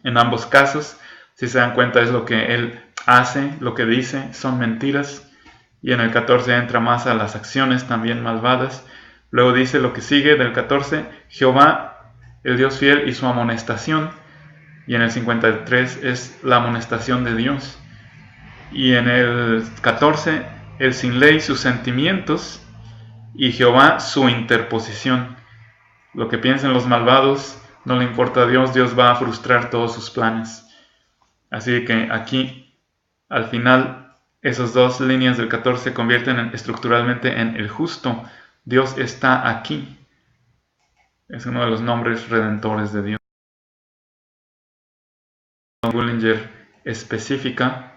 en ambos casos. Si se dan cuenta es lo que él hace, lo que dice, son mentiras. Y en el 14 entra más a las acciones también malvadas. Luego dice lo que sigue del 14, Jehová, el Dios fiel y su amonestación. Y en el 53 es la amonestación de Dios. Y en el 14, el sin ley, sus sentimientos. Y Jehová, su interposición. Lo que piensen los malvados no le importa a Dios, Dios va a frustrar todos sus planes. Así que aquí, al final, esas dos líneas del 14 se convierten estructuralmente en el justo. Dios está aquí. Es uno de los nombres redentores de Dios. Bullinger especifica,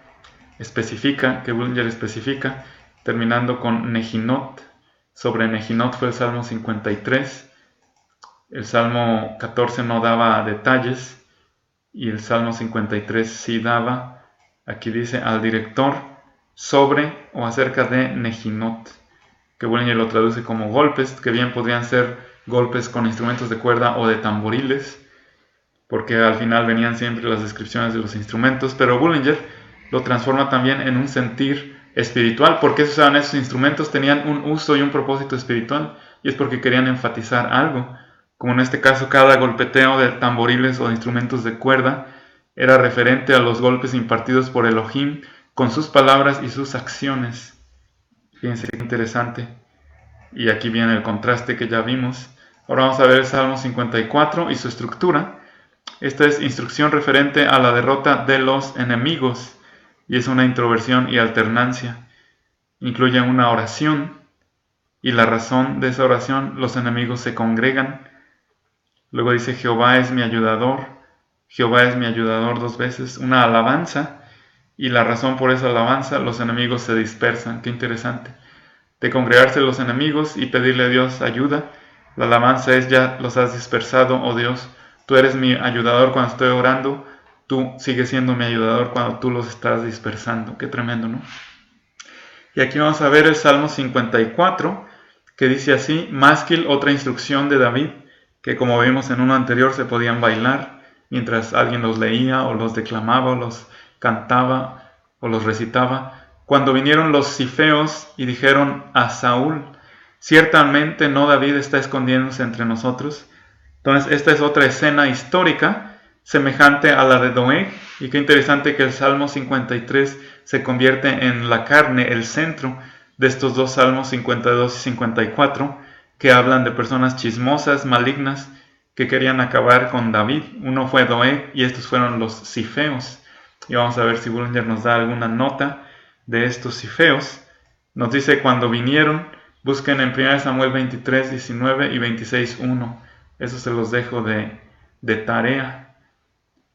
terminando con Nejinot. Sobre Nejinot fue el Salmo 53. El Salmo 14 no daba detalles y el Salmo 53 sí daba. Aquí dice al director sobre o acerca de Nejinot, que Bullinger lo traduce como golpes, que bien podrían ser golpes con instrumentos de cuerda o de tamboriles, porque al final venían siempre las descripciones de los instrumentos, pero Bullinger lo transforma también en un sentir espiritual. ¿Por qué se usaban esos instrumentos? Tenían un uso y un propósito espiritual, y es porque querían enfatizar algo, como en este caso cada golpeteo de tamboriles o de instrumentos de cuerda era referente a los golpes impartidos por Elohim con sus palabras y sus acciones. Fíjense qué interesante. Y aquí viene el contraste que ya vimos. Ahora vamos a ver el Salmo 54 y su estructura. Esta es instrucción referente a la derrota de los enemigos y es una introversión y alternancia. Incluye una oración y la razón de esa oración, los enemigos se congregan. Luego dice Jehová es mi ayudador. Jehová es mi ayudador dos veces. Una alabanza y la razón por esa alabanza, los enemigos se dispersan. Qué interesante. De congregarse los enemigos y pedirle a Dios ayuda. La alabanza es ya los has dispersado, oh Dios. Tú eres mi ayudador cuando estoy orando. Tú sigues siendo mi ayudador cuando tú los estás dispersando. Qué tremendo, ¿no? Y aquí vamos a ver el Salmo 54, que dice así, másquil, otra instrucción de David, que como vimos en uno anterior se podían bailar mientras alguien los leía o los declamaba o los cantaba o los recitaba. Cuando vinieron los cifeos y dijeron a Saúl, ciertamente no David está escondiéndose entre nosotros. Entonces esta es otra escena histórica semejante a la de Doeg, y qué interesante que el Salmo 53 se convierte en la carne, el centro de estos dos Salmos 52 y 54, que hablan de personas chismosas, malignas, que querían acabar con David. Uno fue Doeg y estos fueron los cifeos. Y vamos a ver si Bullinger nos da alguna nota de estos cifeos. Nos dice cuando vinieron Busquen en 1 Samuel 23, 19 y 26, 1. Eso se los dejo de tarea.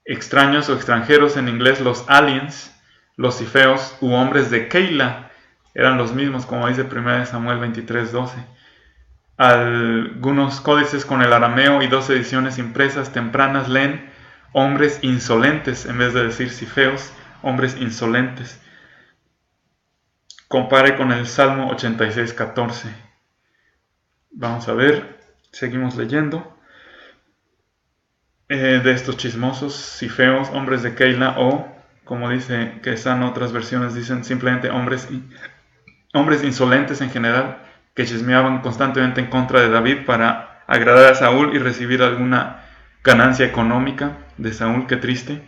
Extraños o extranjeros, en inglés los aliens, los cifeos u hombres de Keila, eran los mismos, como dice 1 Samuel 23, 12. Algunos códices con el arameo y 2 ediciones impresas tempranas leen hombres insolentes, en vez de decir cifeos, hombres insolentes. Compare con el Salmo 86, 14. Vamos a ver, seguimos leyendo. De estos chismosos, cifeos, hombres de Keila, o como dice que están otras versiones, dicen simplemente hombres insolentes en general, que chismeaban constantemente en contra de David para agradar a Saúl y recibir alguna ganancia económica de Saúl. Qué triste.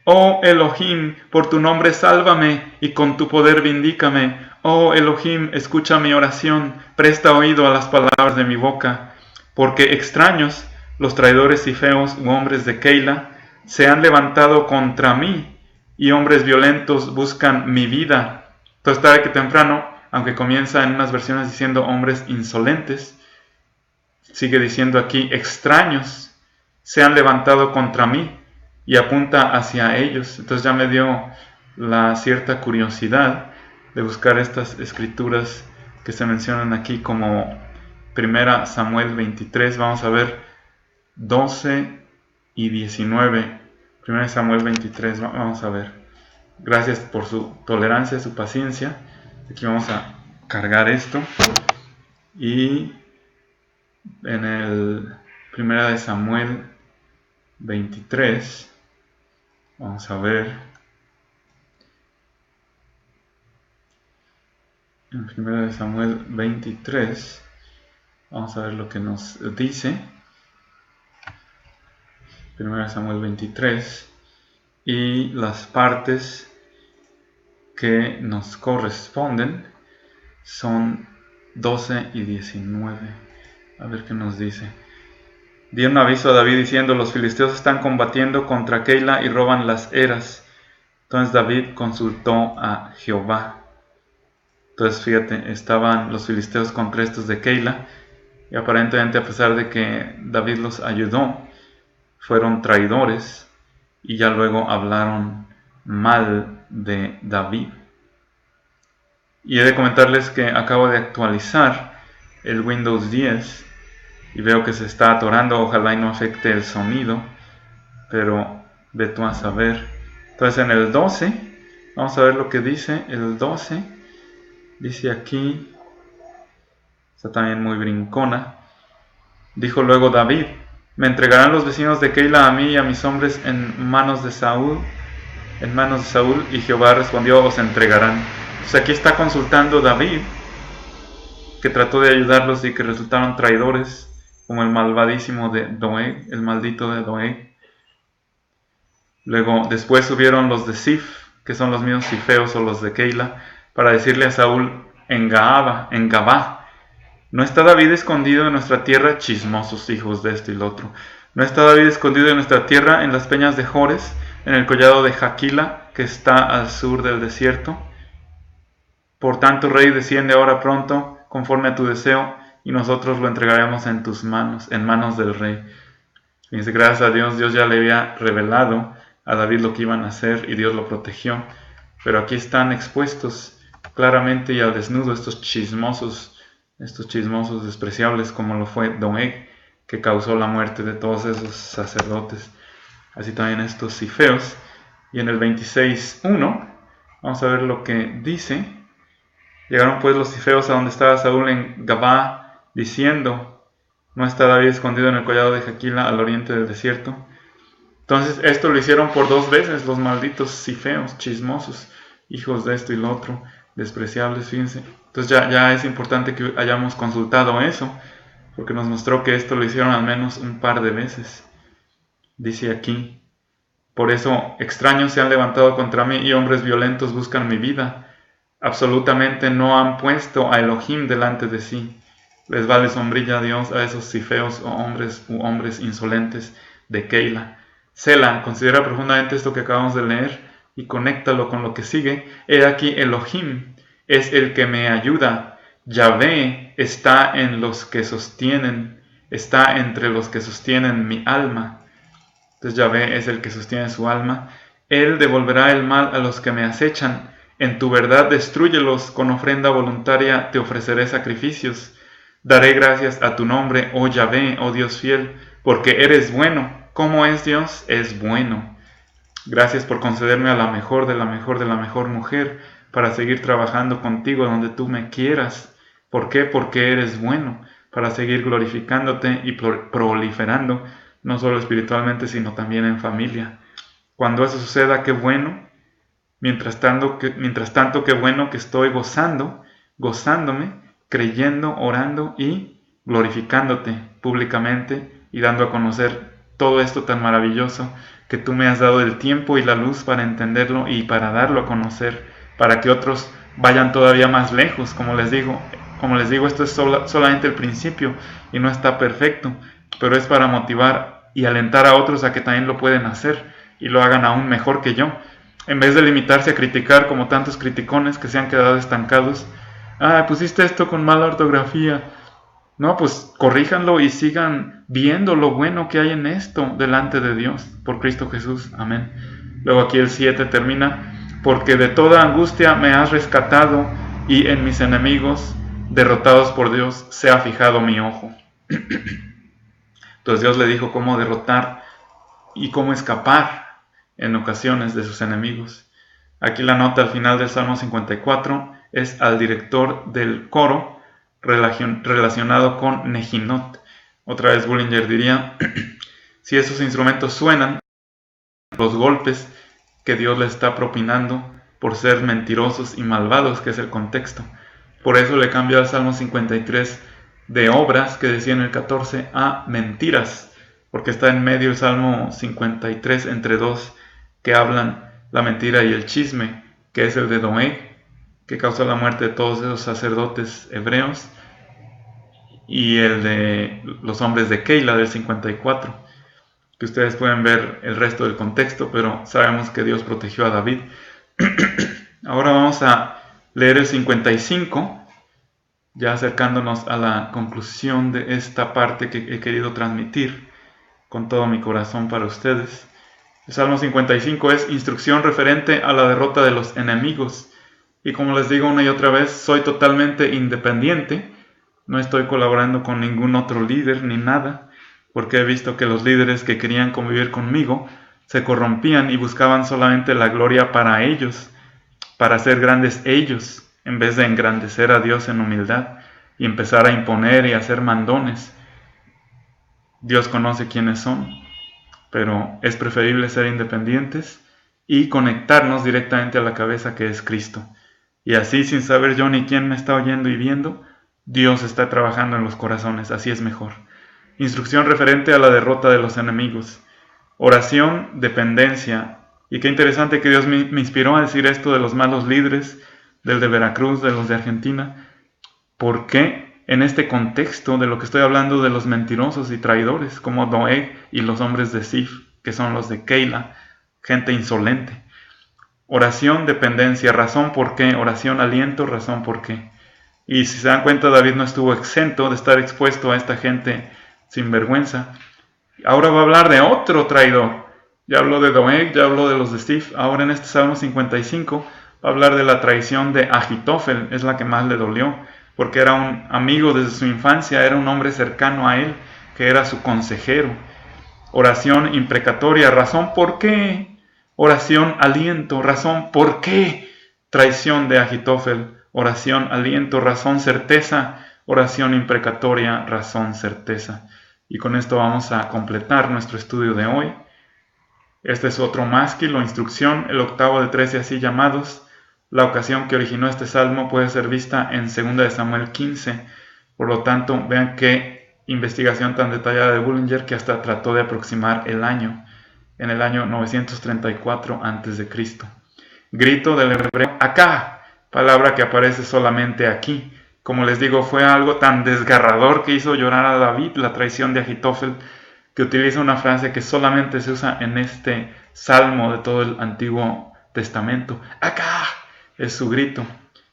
Oh Elohim, por tu nombre sálvame y con tu poder vindícame. Oh Elohim, escucha mi oración, presta oído a las palabras de mi boca, porque extraños, los traidores y feos u hombres de Keila, se han levantado contra mí, y hombres violentos buscan mi vida. Entonces tarde que temprano, aunque comienza en unas versiones diciendo hombres insolentes, sigue diciendo aquí extraños se han levantado contra mí, y apunta hacia ellos. Entonces ya me dio la cierta curiosidad de buscar estas escrituras que se mencionan aquí como 1 Samuel 23. Vamos a ver 12 y 19. 1 Samuel 23, vamos a ver. Gracias por su tolerancia, su paciencia. Aquí vamos a cargar esto. Y en el 1 Samuel 23, vamos a ver. En 1 Samuel 23, vamos a ver lo que nos dice. 1 Samuel 23 y las partes que nos corresponden son 12 y 19. A ver qué nos dice. Dio un aviso a David diciendo: los filisteos están combatiendo contra Keila y roban las eras. Entonces David consultó a Jehová. Entonces fíjate, estaban los filisteos contra estos de Keila, y aparentemente, a pesar de que David los ayudó, fueron traidores y ya luego hablaron mal de David. Y he de comentarles que acabo de actualizar el Windows 10 y veo que se está atorando. Ojalá y no afecte el sonido, pero ve tú a saber. Entonces en el 12, vamos a ver lo que dice el 12. Dice aquí, está también muy brincona. Dijo luego David: me entregarán los vecinos de Keila a mí y a mis hombres en manos de Saúl. Y Jehová respondió: os entregarán. Entonces aquí está consultando David, que trató de ayudarlos y que resultaron traidores, como el malvadísimo de Doeg, el maldito de Doeg. Luego después subieron los de Sif, que son los mismos cifeos o los de Keila, para decirle a Saúl en Gabá: ¿no está David escondido en nuestra tierra? Chismosos hijos de esto y lo otro. ¿No está David escondido en nuestra tierra, en las peñas de Jores, en el collado de Jaquila, que está al sur del desierto? Por tanto, rey, desciende ahora pronto, conforme a tu deseo, y nosotros lo entregaremos en tus manos, en manos del rey. Fíjense, gracias a Dios, Dios ya le había revelado a David lo que iban a hacer y Dios lo protegió. Pero aquí están expuestos claramente y al desnudo estos chismosos despreciables, como lo fue Doeg, que causó la muerte de todos esos sacerdotes. Así también estos cifeos. Y en el 26:1 vamos a ver lo que dice. Llegaron pues los cifeos a donde estaba Saúl en Gabá, diciendo: ¿no está David escondido en el collado de Jaquila, al oriente del desierto? Entonces esto lo hicieron por 2 veces los malditos cifeos, chismosos, hijos de esto y lo otro, despreciables, fíjense. Entonces ya es importante que hayamos consultado eso, porque nos mostró que esto lo hicieron al menos un par de veces. Dice aquí: por eso extraños se han levantado contra mí y hombres violentos buscan mi vida. Absolutamente no han puesto a Elohim delante de sí. Les vale sombrilla a Dios a esos cifeos o hombres insolentes de Keila. Selah, considera profundamente esto que acabamos de leer y conéctalo con lo que sigue. He aquí Elohim es el que me ayuda. Yahvé está entre los que sostienen mi alma. Entonces Yahvé es el que sostiene su alma. Él devolverá el mal a los que me acechan. En tu verdad destrúyelos, con ofrenda voluntaria te ofreceré sacrificios. Daré gracias a tu nombre, oh Yahvé, oh Dios fiel, porque eres bueno. ¿Cómo es Dios? Es bueno. Gracias por concederme a la mejor de la mejor de la mejor mujer, para seguir trabajando contigo donde tú me quieras. ¿Por qué? Porque eres bueno, para seguir glorificándote y proliferando, no solo espiritualmente, sino también en familia. Cuando eso suceda, qué bueno. Mientras tanto, qué bueno que estoy gozándome, creyendo, orando y glorificándote públicamente y dando a conocer todo esto tan maravilloso que tú me has dado el tiempo y la luz para entenderlo y para darlo a conocer, para que otros vayan todavía más lejos. Como les digo, esto es solamente el principio y no está perfecto, pero es para motivar y alentar a otros a que también lo pueden hacer y lo hagan aún mejor que yo, en vez de limitarse a criticar como tantos criticones que se han quedado estancados. Pusiste esto con mala ortografía. No, pues corríjanlo y sigan viendo lo bueno que hay en esto delante de Dios, por Cristo Jesús. Amén. Luego aquí el 7 termina: porque de toda angustia me has rescatado, y en mis enemigos, derrotados por Dios, se ha fijado mi ojo. Entonces Dios le dijo cómo derrotar y cómo escapar en ocasiones de sus enemigos. Aquí la nota al final del Salmo 54 es al director del coro, relacionado con Nejinot. Otra vez Bullinger diría: si esos instrumentos suenan, los golpes que Dios les está propinando por ser mentirosos y malvados, que es el contexto. Por eso le cambió al Salmo 53 de obras, que decía en el 14, a mentiras, porque está en medio el Salmo 53 entre dos que hablan la mentira y el chisme, que es el de Doeg, que causó la muerte de todos esos sacerdotes hebreos, y el de los hombres de Keila del 54, que ustedes pueden ver el resto del contexto, pero sabemos que Dios protegió a David. Ahora vamos a leer el 55, ya acercándonos a la conclusión de esta parte que he querido transmitir con todo mi corazón para ustedes. El Salmo 55 es instrucción referente a la derrota de los enemigos. Y como les digo una y otra vez, soy totalmente independiente. No estoy colaborando con ningún otro líder ni nada, porque he visto que los líderes que querían convivir conmigo se corrompían y buscaban solamente la gloria para ellos, para ser grandes ellos, en vez de engrandecer a Dios en humildad y empezar a imponer y a ser mandones. Dios conoce quiénes son, pero es preferible ser independientes y conectarnos directamente a la cabeza, que es Cristo. Y así, sin saber yo ni quién me está oyendo y viendo, Dios está trabajando en los corazones. Así es mejor. Instrucción referente a la derrota de los enemigos. Oración, dependencia. Y qué interesante que Dios me inspiró a decir esto de los malos líderes, del de Veracruz, de los de Argentina. ¿Por qué? En este contexto de lo que estoy hablando de los mentirosos y traidores, como Doeg y los hombres de Sif, que son los de Keila, gente insolente. Oración, dependencia, razón por qué, oración, aliento, razón por qué. Y si se dan cuenta, David no estuvo exento de estar expuesto a esta gente sin vergüenza. Ahora va a hablar de otro traidor. Ya habló de Doeg, ya habló de los de Sif. Ahora en este Salmo 55 va a hablar de la traición de Ahitofel, es la que más le dolió, porque era un amigo desde su infancia, era un hombre cercano a él, que era su consejero. Oración imprecatoria, razón por qué. Oración, aliento, razón por qué. Traición de Ahitofel, oración, aliento, razón, certeza. Oración imprecatoria, razón, certeza. Y con esto vamos a completar nuestro estudio de hoy. Este es otro másquil o instrucción, el octavo de 13 así llamados. La ocasión que originó este salmo puede ser vista en 2 de Samuel 15. Por lo tanto, vean qué investigación tan detallada de Bullinger, que hasta trató de aproximar el año, en el año 934 a.C. Grito del hebreo acá, palabra que aparece solamente aquí. Como les digo, fue algo tan desgarrador que hizo llorar a David la traición de Ahitofel, que utiliza una frase que solamente se usa en este salmo de todo el Antiguo Testamento. Acá es su grito.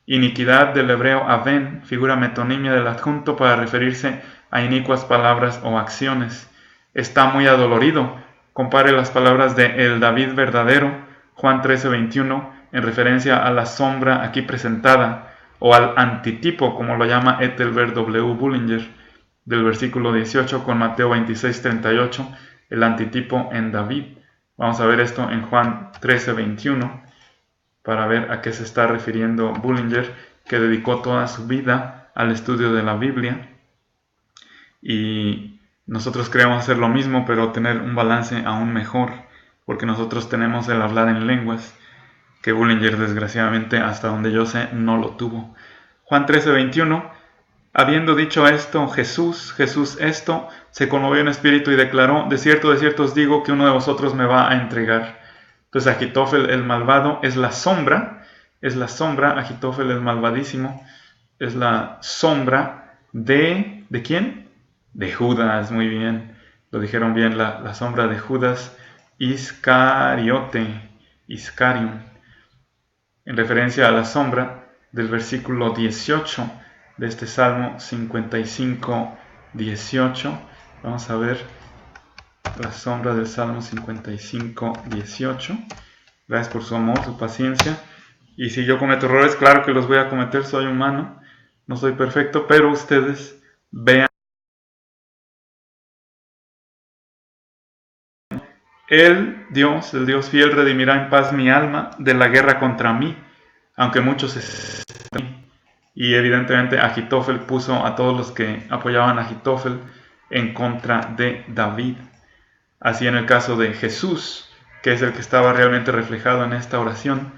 Iniquidad del hebreo aven, figura metonimia del adjunto para referirse a inicuas palabras o acciones. Está muy adolorido. Compare las palabras de el David verdadero, Juan 13:21, en referencia a la sombra aquí presentada, o al antitipo, como lo llama Ethelbert W. Bullinger, del versículo 18 con Mateo 26:38, el antitipo en David. Vamos a ver esto en Juan 13:21 para ver a qué se está refiriendo Bullinger, que dedicó toda su vida al estudio de la Biblia. Y nosotros queremos hacer lo mismo, pero tener un balance aún mejor, porque nosotros tenemos el hablar en lenguas, que Bullinger desgraciadamente, hasta donde yo sé, no lo tuvo. Juan 13:21, habiendo dicho esto, Jesús esto, se conmovió en espíritu y declaró, de cierto os digo que uno de vosotros me va a entregar. Entonces Agitofel el malvado es la sombra, Agitofel el malvadísimo, es la sombra ¿de quién? De Judas, muy bien, lo dijeron bien, la sombra de Judas Iscariote, Iscarion, en referencia a la sombra del versículo 18 de este Salmo 55, 18. Vamos a ver la sombra del Salmo 55, 18. Gracias por su amor, su paciencia. Y si yo cometo errores, claro que los voy a cometer, soy humano, no soy perfecto, pero ustedes vean. El Dios fiel, redimirá en paz mi alma de la guerra contra mí, aunque muchos estén. Y evidentemente Agitofel puso a todos los que apoyaban a Agitofel en contra de David. Así en el caso de Jesús, que es el que estaba realmente reflejado en esta oración,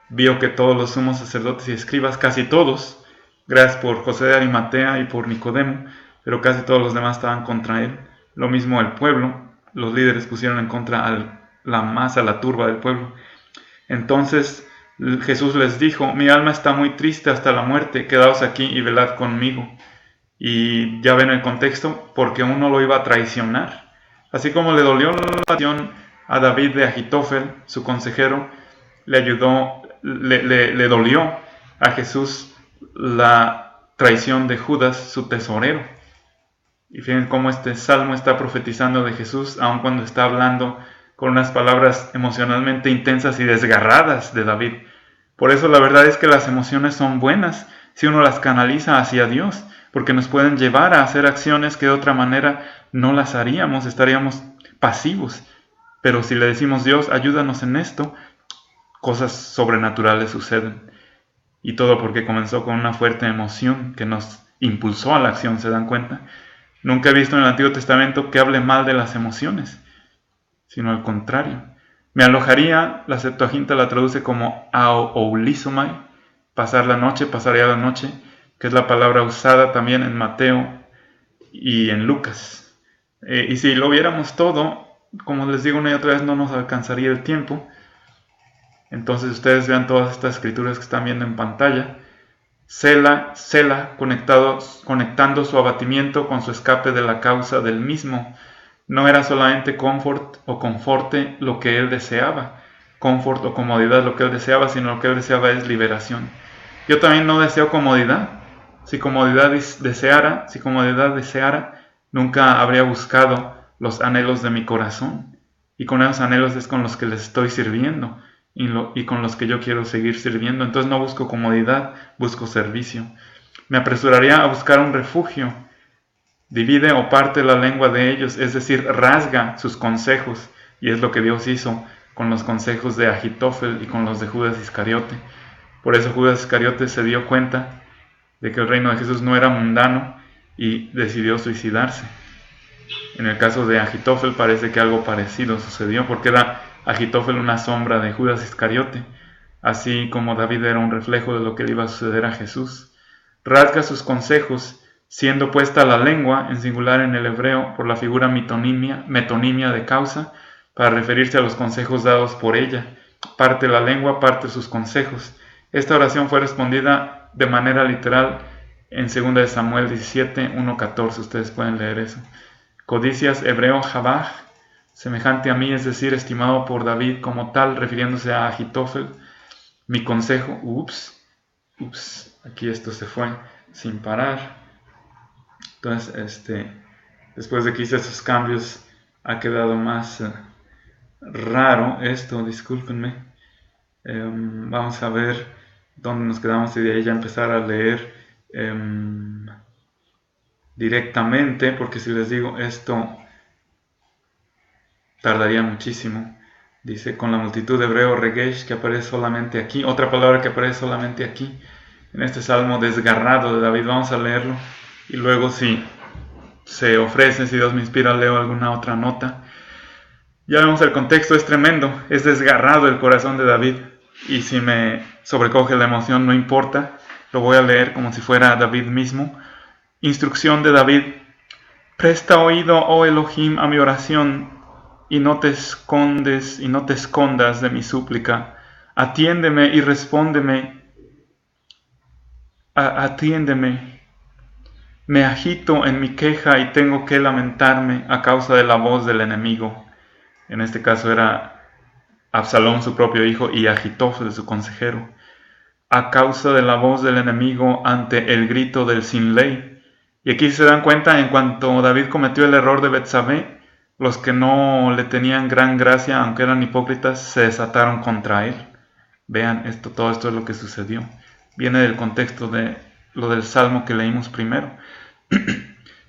vio que todos los sumos sacerdotes y escribas, casi todos, gracias por José de Arimatea y por Nicodemo, pero casi todos los demás estaban contra él. Lo mismo el pueblo, los líderes pusieron en contra a la masa, la turba del pueblo. Entonces Jesús les dijo, mi alma está muy triste hasta la muerte, quedaos aquí y velad conmigo. Y ya ven el contexto, porque uno lo iba a traicionar. Así como le dolió la traición a David de Agitofel, su consejero, le dolió a Jesús la traición de Judas, su tesorero. Y fíjense cómo este salmo está profetizando de Jesús, aun cuando está hablando con unas palabras emocionalmente intensas y desgarradas de David. Por eso la verdad es que las emociones son buenas si uno las canaliza hacia Dios, porque nos pueden llevar a hacer acciones que de otra manera no las haríamos, estaríamos pasivos. Pero si le decimos, Dios, ayúdanos en esto, cosas sobrenaturales suceden. Y todo porque comenzó con una fuerte emoción que nos impulsó a la acción, ¿se dan cuenta? Nunca he visto en el Antiguo Testamento que hable mal de las emociones, sino al contrario. Me alojaría, la Septuaginta la traduce como aoulizomai, pasaría la noche, que es la palabra usada también en Mateo y en Lucas. Y si lo viéramos todo, como les digo una y otra vez, no nos alcanzaría el tiempo. Entonces ustedes vean todas estas escrituras que están viendo en pantalla. Sela, conectando su abatimiento con su escape de la causa del mismo. No era solamente confort o conforte lo que él deseaba, confort o comodidad lo que él deseaba, sino lo que él deseaba es liberación. Yo también no deseo comodidad. Si comodidad deseara, nunca habría buscado los anhelos de mi corazón. Y con esos anhelos es con los que les estoy sirviendo y con los que yo quiero seguir sirviendo. Entonces no busco comodidad, busco servicio. Me apresuraría a buscar un refugio. Divide o parte la lengua de ellos, es decir, rasga sus consejos. Y es lo que Dios hizo con los consejos de Agitofel y con los de Judas Iscariote. Por eso Judas Iscariote se dio cuenta de que el reino de Jesús no era mundano y decidió suicidarse. En el caso de Agitofel parece que algo parecido sucedió, porque era Agitofel una sombra de Judas Iscariote, así como David era un reflejo de lo que le iba a suceder a Jesús. Rasga sus consejos, siendo puesta la lengua, en singular en el hebreo, por la figura metonimia de causa, para referirse a los consejos dados por ella. Parte la lengua, parte sus consejos. Esta oración fue respondida de manera literal en 2 Samuel 17, 1-14, ustedes pueden leer eso. Codicias, hebreo, jabaj, semejante a mí, es decir, estimado por David como tal, refiriéndose a Agitofel. Mi consejo, aquí esto se fue sin parar. Entonces, después de que hice esos cambios, ha quedado más raro esto, discúlpenme. Vamos a ver dónde nos quedamos y de ahí ya empezar a leer directamente, porque si les digo esto tardaría muchísimo. Dice, con la multitud de hebreo regesh, que aparece solamente aquí, otra palabra que aparece solamente aquí, en este salmo desgarrado de David. Vamos a leerlo y luego si se ofrece, si Dios me inspira, leo alguna otra nota. Ya vemos el contexto, es tremendo, es desgarrado el corazón de David, y si me sobrecoge la emoción no importa, lo voy a leer como si fuera David mismo. Instrucción de David: presta oído, oh Elohim, a mi oración, y no te escondas de mi súplica. Atiéndeme y respóndeme. Atiéndeme. Me agito en mi queja y tengo que lamentarme a causa de la voz del enemigo. En este caso era Absalón, su propio hijo, y Ahitófel, su consejero. A causa de la voz del enemigo ante el grito del sin ley. Y aquí se dan cuenta, en cuanto David cometió el error de Betsabé, los que no le tenían gran gracia, aunque eran hipócritas, se desataron contra él. Vean, todo esto es lo que sucedió. Viene del contexto de lo del salmo que leímos primero.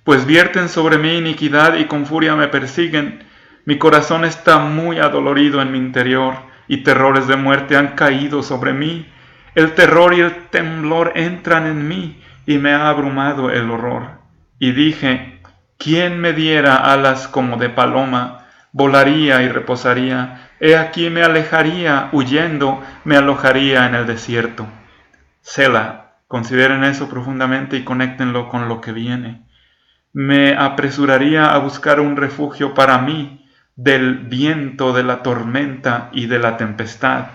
Pues vierten sobre mí iniquidad y con furia me persiguen. Mi corazón está muy adolorido en mi interior y terrores de muerte han caído sobre mí. El terror y el temblor entran en mí y me ha abrumado el horror. Y dije, ¿quién me diera alas como de paloma? Volaría y reposaría. He aquí me alejaría, huyendo, me alojaría en el desierto. Selah. Consideren eso profundamente y conéctenlo con lo que viene. Me apresuraría a buscar un refugio para mí del viento, de la tormenta y de la tempestad.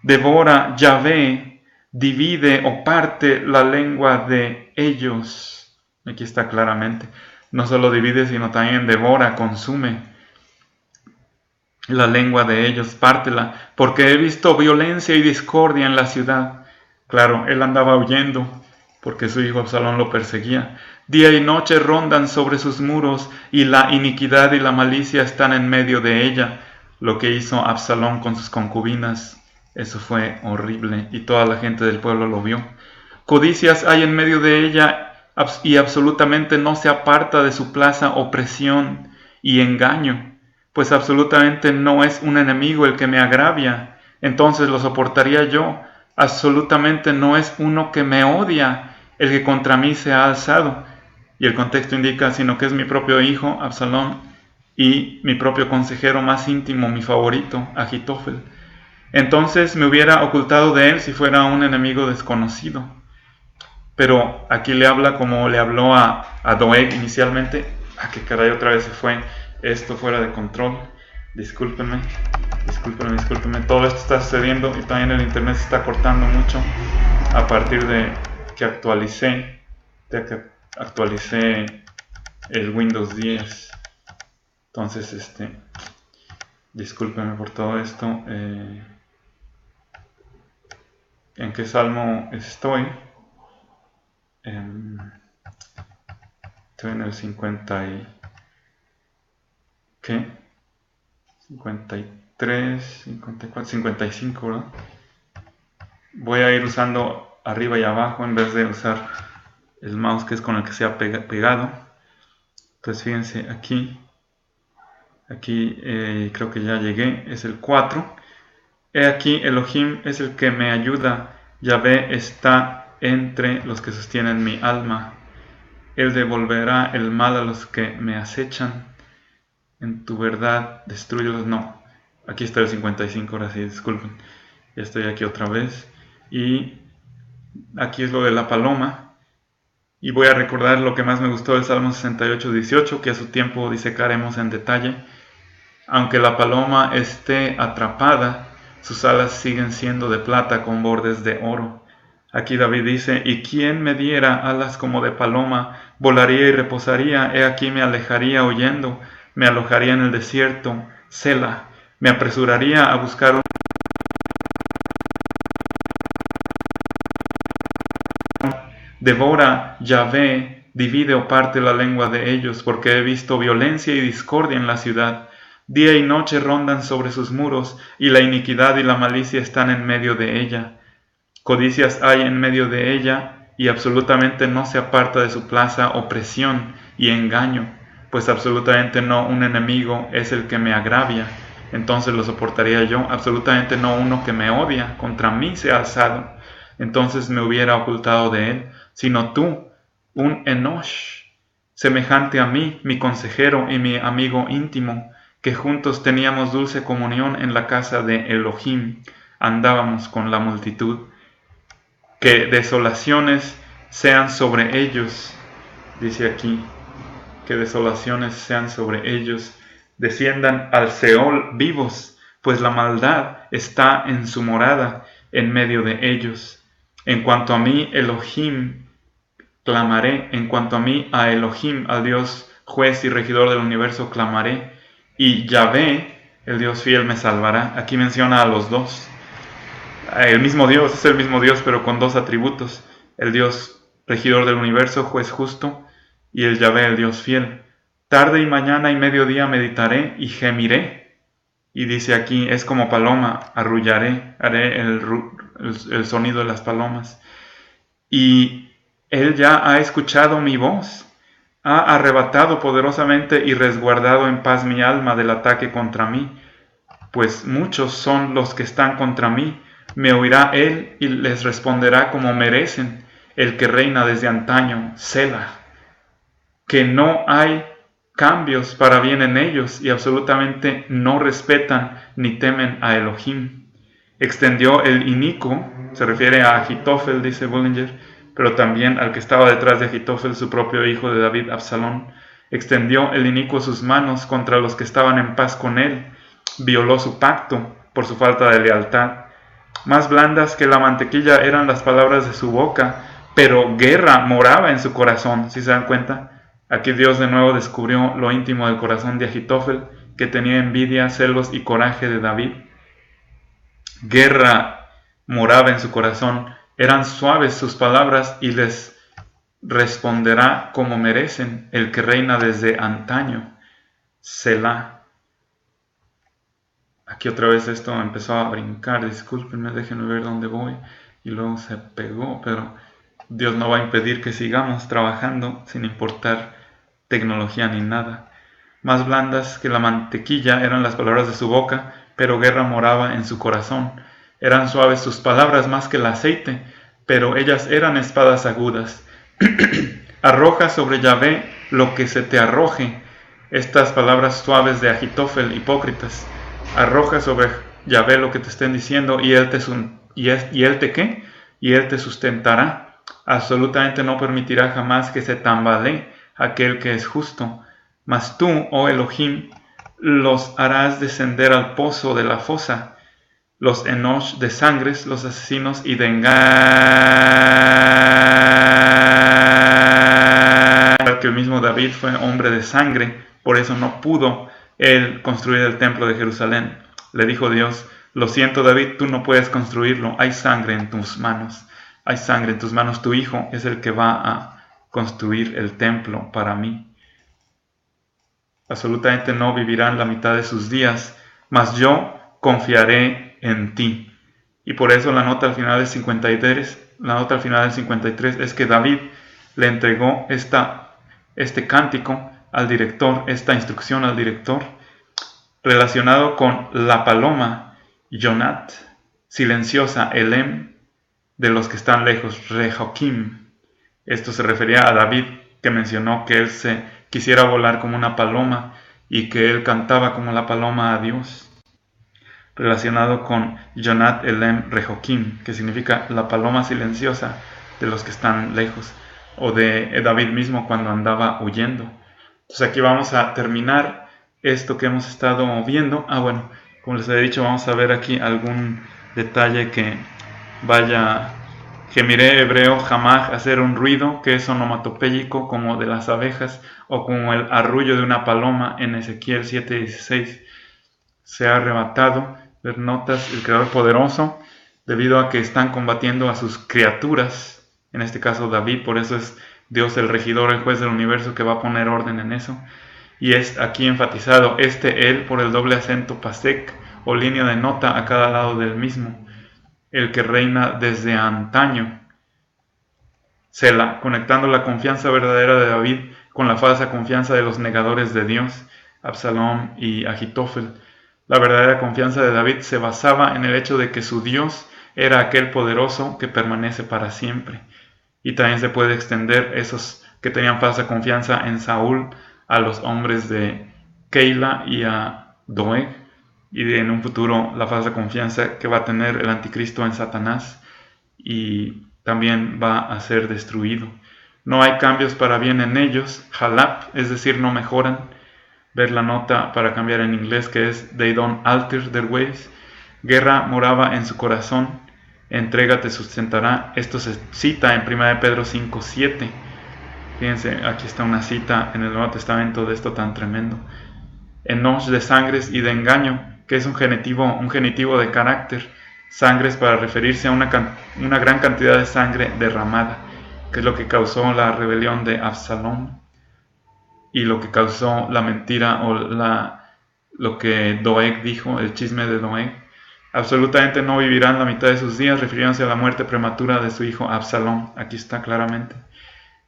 Devora, Yahvé, divide o parte la lengua de ellos. Aquí está claramente. No solo divide, sino también devora, consume la lengua de ellos, pártela, porque he visto violencia y discordia en la ciudad. Claro, él andaba huyendo porque su hijo Absalón lo perseguía. Día y noche rondan sobre sus muros y la iniquidad y la malicia están en medio de ella. Lo que hizo Absalón con sus concubinas, eso fue horrible y toda la gente del pueblo lo vio. Codicias hay en medio de ella y absolutamente no se aparta de su plaza opresión y engaño, pues absolutamente no es un enemigo el que me agravia, entonces lo soportaría yo. Absolutamente no es uno que me odia el que contra mí se ha alzado. Y el contexto indica, sino que es mi propio hijo, Absalón, y mi propio consejero más íntimo, mi favorito, Ahitófel. Entonces me hubiera ocultado de él si fuera un enemigo desconocido. Pero aquí le habla como le habló a Doeg inicialmente. Que caray, otra vez se fue esto fuera de control. Discúlpenme. Todo esto está sucediendo y también el internet se está cortando mucho a partir de que actualicé el Windows 10. Entonces, discúlpenme por todo esto. ¿En qué salmo estoy? Estoy en el 50 y... ¿qué? 53, 54, 55, ¿verdad? Voy a ir usando arriba y abajo en vez de usar el mouse que es con el que se ha pegado. Entonces fíjense aquí creo que ya llegué, es el 4. He aquí Elohim es el que me ayuda, Yahvé está entre los que sostienen mi alma. Él devolverá el mal a los que me acechan. En tu verdad, destrúyelos. No, aquí está el 55, ahora sí, disculpen. Ya estoy aquí otra vez. Y aquí es lo de la paloma. Y voy a recordar lo que más me gustó del Salmo 68, 18, que a su tiempo disecaremos en detalle. Aunque la paloma esté atrapada, sus alas siguen siendo de plata con bordes de oro. Aquí David dice, ¿y quién me diera alas como de paloma? Volaría y reposaría, he aquí me alejaría huyendo. Me alojaría en el desierto, Selah. Me apresuraría a buscar un Devora, Yahvé, divide o parte la lengua de ellos, porque he visto violencia y discordia en la ciudad. Día y noche rondan sobre sus muros, y la iniquidad y la malicia están en medio de ella. Codicias hay en medio de ella, y absolutamente no se aparta de su plaza opresión y engaño, pues absolutamente no un enemigo es el que me agravia, entonces lo soportaría yo, absolutamente no uno que me odia, contra mí se ha alzado, entonces me hubiera ocultado de él, sino tú, un Enosh, semejante a mí, mi consejero y mi amigo íntimo, que juntos teníamos dulce comunión en la casa de Elohim, andábamos con la multitud. Que desolaciones sean sobre ellos, dice aquí, que desolaciones sean sobre ellos, desciendan al Seol vivos, pues la maldad está en su morada en medio de ellos. En cuanto a mí, Elohim, clamaré, en cuanto a mí, a Elohim, al Dios juez y regidor del universo, clamaré, y Yahvé, el Dios fiel, me salvará. Aquí menciona a los dos. El mismo Dios, es el mismo Dios, pero con dos atributos. El Dios regidor del universo, juez justo, y el Yahvé, el Dios fiel. Tarde y mañana y mediodía meditaré y gemiré. Y dice aquí, es como paloma, arrullaré, haré el sonido de las palomas. Y él ya ha escuchado mi voz, ha arrebatado poderosamente y resguardado en paz mi alma del ataque contra mí, pues muchos son los que están contra mí. Me oirá él y les responderá como merecen, el que reina desde antaño, Selah, que no hay cambios para bien en ellos y absolutamente no respetan ni temen a Elohim. Extendió el inicuo, se refiere a Ahitofel, dice Bullinger, pero también al que estaba detrás de Ahitofel, su propio hijo de David, Absalón. Extendió el inicuo sus manos contra los que estaban en paz con él, violó su pacto por su falta de lealtad. Más blandas que la mantequilla eran las palabras de su boca, pero guerra moraba en su corazón. ¿Sí se dan cuenta? Aquí Dios de nuevo descubrió lo íntimo del corazón de Ahitofel, que tenía envidia, celos y coraje de David. Guerra moraba en su corazón, eran suaves sus palabras y les responderá como merecen el que reina desde antaño, Selah. Aquí otra vez esto empezó a brincar, discúlpenme, déjenme ver dónde voy, y luego se pegó, pero Dios no va a impedir que sigamos trabajando sin importar tecnología ni nada. Más blandas que la mantequilla eran las palabras de su boca, pero guerra moraba en su corazón. Eran suaves sus palabras más que el aceite, pero ellas eran espadas agudas. Arroja sobre Yahvé lo que se te arroje. Estas palabras suaves de Ahitofel, hipócritas. Arroja sobre Yahvé lo que te estén diciendo y él te ¿qué? Y él te sustentará. Absolutamente no permitirá jamás que se tambalee aquel que es justo. Mas tú, oh Elohim, los harás descender al pozo de la fosa, los Enosh de sangres, los asesinos y de engaño. Que el mismo David fue hombre de sangre, por eso no pudo él construir el templo de Jerusalén. Le dijo Dios, lo siento David, tú no puedes construirlo, hay sangre en tus manos, hay sangre en tus manos, tu hijo es el que va a construir el templo para mí. Absolutamente no vivirán la mitad de sus días, mas yo confiaré en ti. Y por eso la nota al final del 53 es que David le entregó este cántico al director, esta instrucción al director, relacionado con la paloma, Yonat, silenciosa, Elem, de los que están lejos, Rehokim. Esto se refería a David, que mencionó que él se quisiera volar como una paloma y que él cantaba como la paloma a Dios. Relacionado con Yonat Elem Rehokim, que significa la paloma silenciosa de los que están lejos, o de David mismo cuando andaba huyendo. Entonces aquí vamos a terminar esto que hemos estado viendo. Bueno, como les he dicho, vamos a ver aquí algún detalle que vaya. Gemiré hebreo jamás, hacer un ruido que es onomatopéyico como de las abejas o como el arrullo de una paloma en Ezequiel 7:16. Se ha arrebatado, ver notas, el Creador poderoso, debido a que están combatiendo a sus criaturas, en este caso David, por eso es Dios el regidor, el juez del universo que va a poner orden en eso. Y es aquí enfatizado él por el doble acento pasek o línea de nota a cada lado del mismo, el que reina desde antaño. Selah, conectando la confianza verdadera de David con la falsa confianza de los negadores de Dios, Absalom y Ahitofel. La verdadera confianza de David se basaba en el hecho de que su Dios era aquel poderoso que permanece para siempre. Y también se puede extender esos que tenían falsa confianza en Saúl a los hombres de Keila y a Doeg, y en un futuro la falsa confianza que va a tener el anticristo en Satanás y también va a ser destruido. No hay cambios para bien en ellos, halap, es decir, no mejoran. Ver la nota para cambiar en inglés que es they don't alter their ways. Guerra moraba en su corazón, entrega te sustentará. Esto se cita en 1 Pedro 5:7. Fíjense, aquí está una cita en el Nuevo Testamento de esto tan tremendo. Enosh, de sangres y de engaño, que es un genitivo de carácter. Sangres para referirse a una gran cantidad de sangre derramada, que es lo que causó la rebelión de Absalom y lo que causó la mentira o lo que Doeg dijo, el chisme de Doeg. Absolutamente no vivirán la mitad de sus días, refiriéndose a la muerte prematura de su hijo Absalom. Aquí está claramente.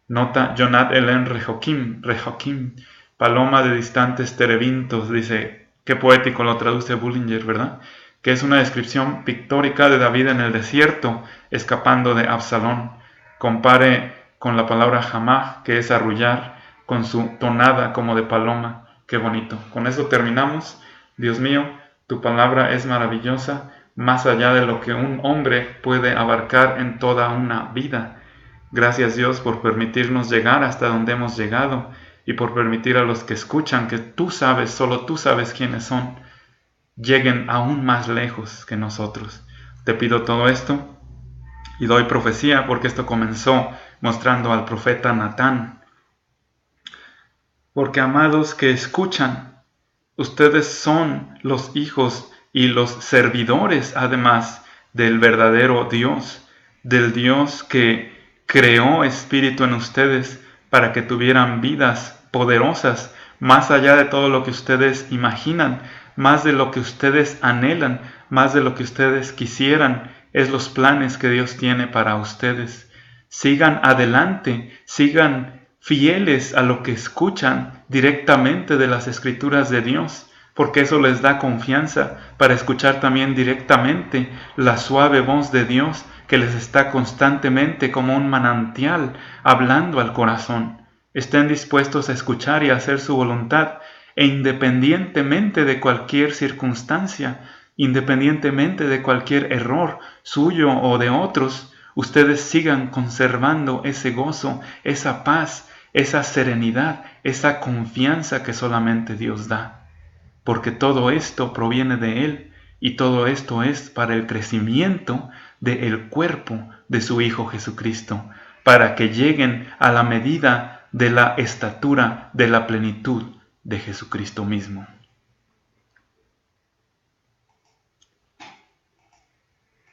Nota, Jonat Elen Rejoquim, paloma de distantes terebintos, dice, qué poético lo traduce Bullinger, ¿verdad? Que es una descripción pictórica de David en el desierto, escapando de Absalón. Compare con la palabra jamá, que es arrullar, con su tonada como de paloma. Qué bonito. Con eso terminamos. Dios mío, tu palabra es maravillosa, más allá de lo que un hombre puede abarcar en toda una vida. Gracias Dios por permitirnos llegar hasta donde hemos llegado y por permitir a los que escuchan, que tú sabes, solo tú sabes quiénes son, lleguen aún más lejos que nosotros. Te pido todo esto y doy profecía porque esto comenzó mostrando al profeta Natán. Porque amados que escuchan, ustedes son los hijos y los servidores además del verdadero Dios, del Dios que creó espíritu en ustedes para que tuvieran vidas poderosas, más allá de todo lo que ustedes imaginan, más de lo que ustedes anhelan, más de lo que ustedes quisieran, es los planes que Dios tiene para ustedes. Sigan adelante, sigan fieles a lo que escuchan directamente de las Escrituras de Dios, porque eso les da confianza para escuchar también directamente la suave voz de Dios que les está constantemente como un manantial hablando al corazón. Estén dispuestos a escuchar y a hacer su voluntad, e independientemente de cualquier circunstancia, independientemente de cualquier error suyo o de otros, ustedes sigan conservando ese gozo, esa paz, esa serenidad, esa confianza que solamente Dios da. Porque todo esto proviene de Él y todo esto es para el crecimiento del cuerpo de su Hijo Jesucristo, para que lleguen a la medida de la estatura de la plenitud de Jesucristo mismo.